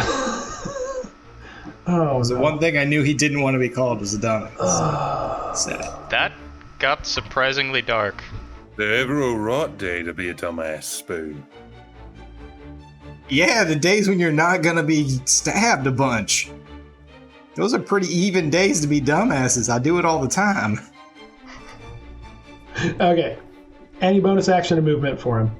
Oh,
the one thing I knew he didn't want to be called was a dumbass. Said it.
That got surprisingly dark.
The ever a right day to be a dumbass, Spoon.
Yeah, the days when you're not gonna be stabbed a bunch. Those are pretty even days to be dumbasses. I do it all the time.
Okay. Any bonus action or movement for him?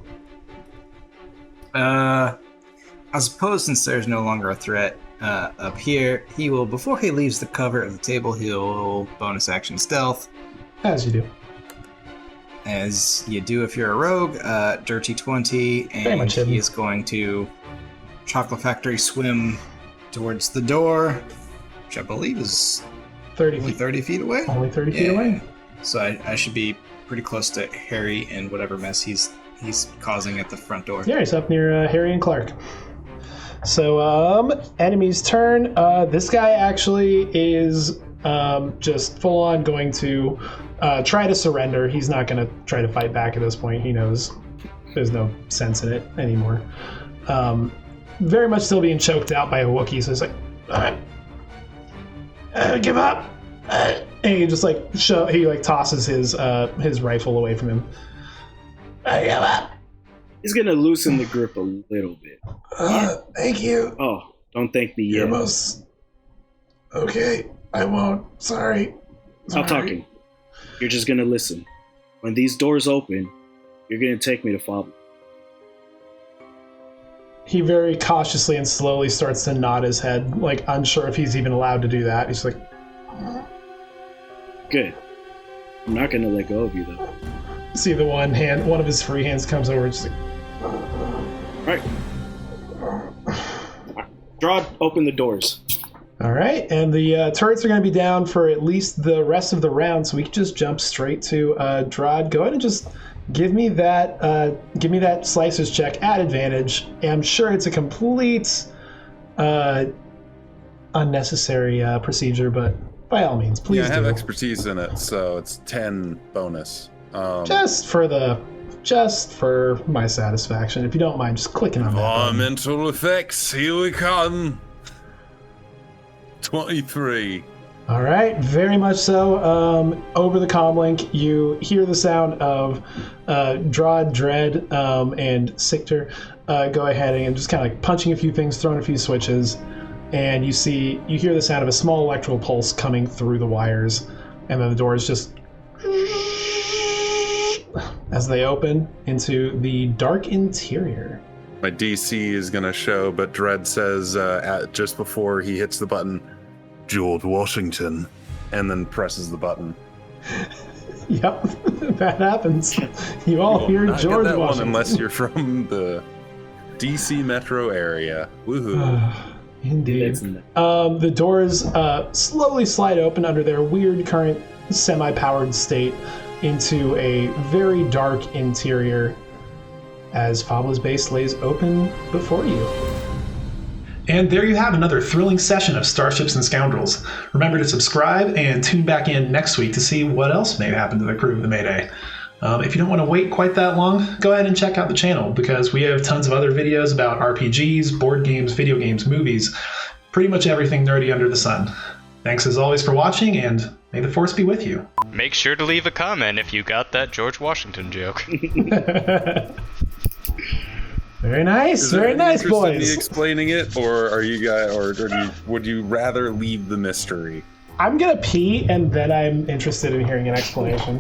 I suppose since there's no longer a threat up here, he will, before he leaves the cover of the table, he'll bonus action stealth.
As you do.
As you do if you're a rogue, dirty 20,
Very
and
much hidden.
he is going to Chocolate Factory swim towards the door, which I believe is
30
only
feet.
30 feet away.
Only 30 feet away?
So I should be pretty close to Harry and whatever mess he's causing at the front door.
Yeah, he's up near Harry and Clark. So, enemy's turn. This guy actually is just full on going to try to surrender. He's not going to try to fight back at this point. He knows there's no sense in it anymore. Very much still being choked out by a Wookiee, so he's like, all right, give up. And he just like tosses his rifle away from him. Give up.
He's gonna loosen the grip a little bit.
Thank you.
Oh, don't thank me yet.
Okay, I won't. Sorry.
Stop talking. You're just gonna listen. When these doors open, you're gonna take me to Faaableh.
He very cautiously and slowly starts to nod his head, like unsure if he's even allowed to do that. He's like,
Good. I'm not gonna let go of you though.
see the one of his free hands comes over and just like,
Right. Draw open the doors.
all right, and the turrets are going to be down for at least the rest of the round, so we can just jump straight to Drod. Go ahead and just give me that slicer's check at advantage. And I'm sure it's a complete unnecessary procedure, but by all means, please
Yeah, I have
do.
expertise in it, so it's 10 bonus.
Just for my satisfaction, if you don't mind, just clicking on that button.
Environmental effects, here we come. 23.
All right, very much so. Over the comlink, you hear the sound of Drod, Dread, and Sictor go ahead and just kind of like punching a few things, throwing a few switches, and you hear the sound of a small electrical pulse coming through the wires, and then the doors just as they open into the dark interior.
My DC is going to show, but Dredd says just before he hits the button, George Washington, and then presses the button.
Yep, that happens. You all hear
Not
George
get that
Washington.
one unless you're from the DC metro area. Woohoo.
Indeed. The doors slowly slide open under their weird current semi-powered state into a very dark interior as Faableh's base lays open before you. And there you have another thrilling session of Starships and Scoundrels. Remember to subscribe and tune back in next week to see what else may happen to the crew of the Mayday. If you don't want to wait quite that long, go ahead and check out the channel because we have tons of other videos about RPGs, board games, video games, movies, pretty much everything nerdy under the sun. Thanks as always for watching, and may the Force be with you.
Make sure to leave a comment if you got that George Washington joke.
Very nice, very nice,
In me
boys.
explaining it, or are you guys, would you rather leave the mystery?
I'm gonna pee, and then I'm interested in hearing an explanation.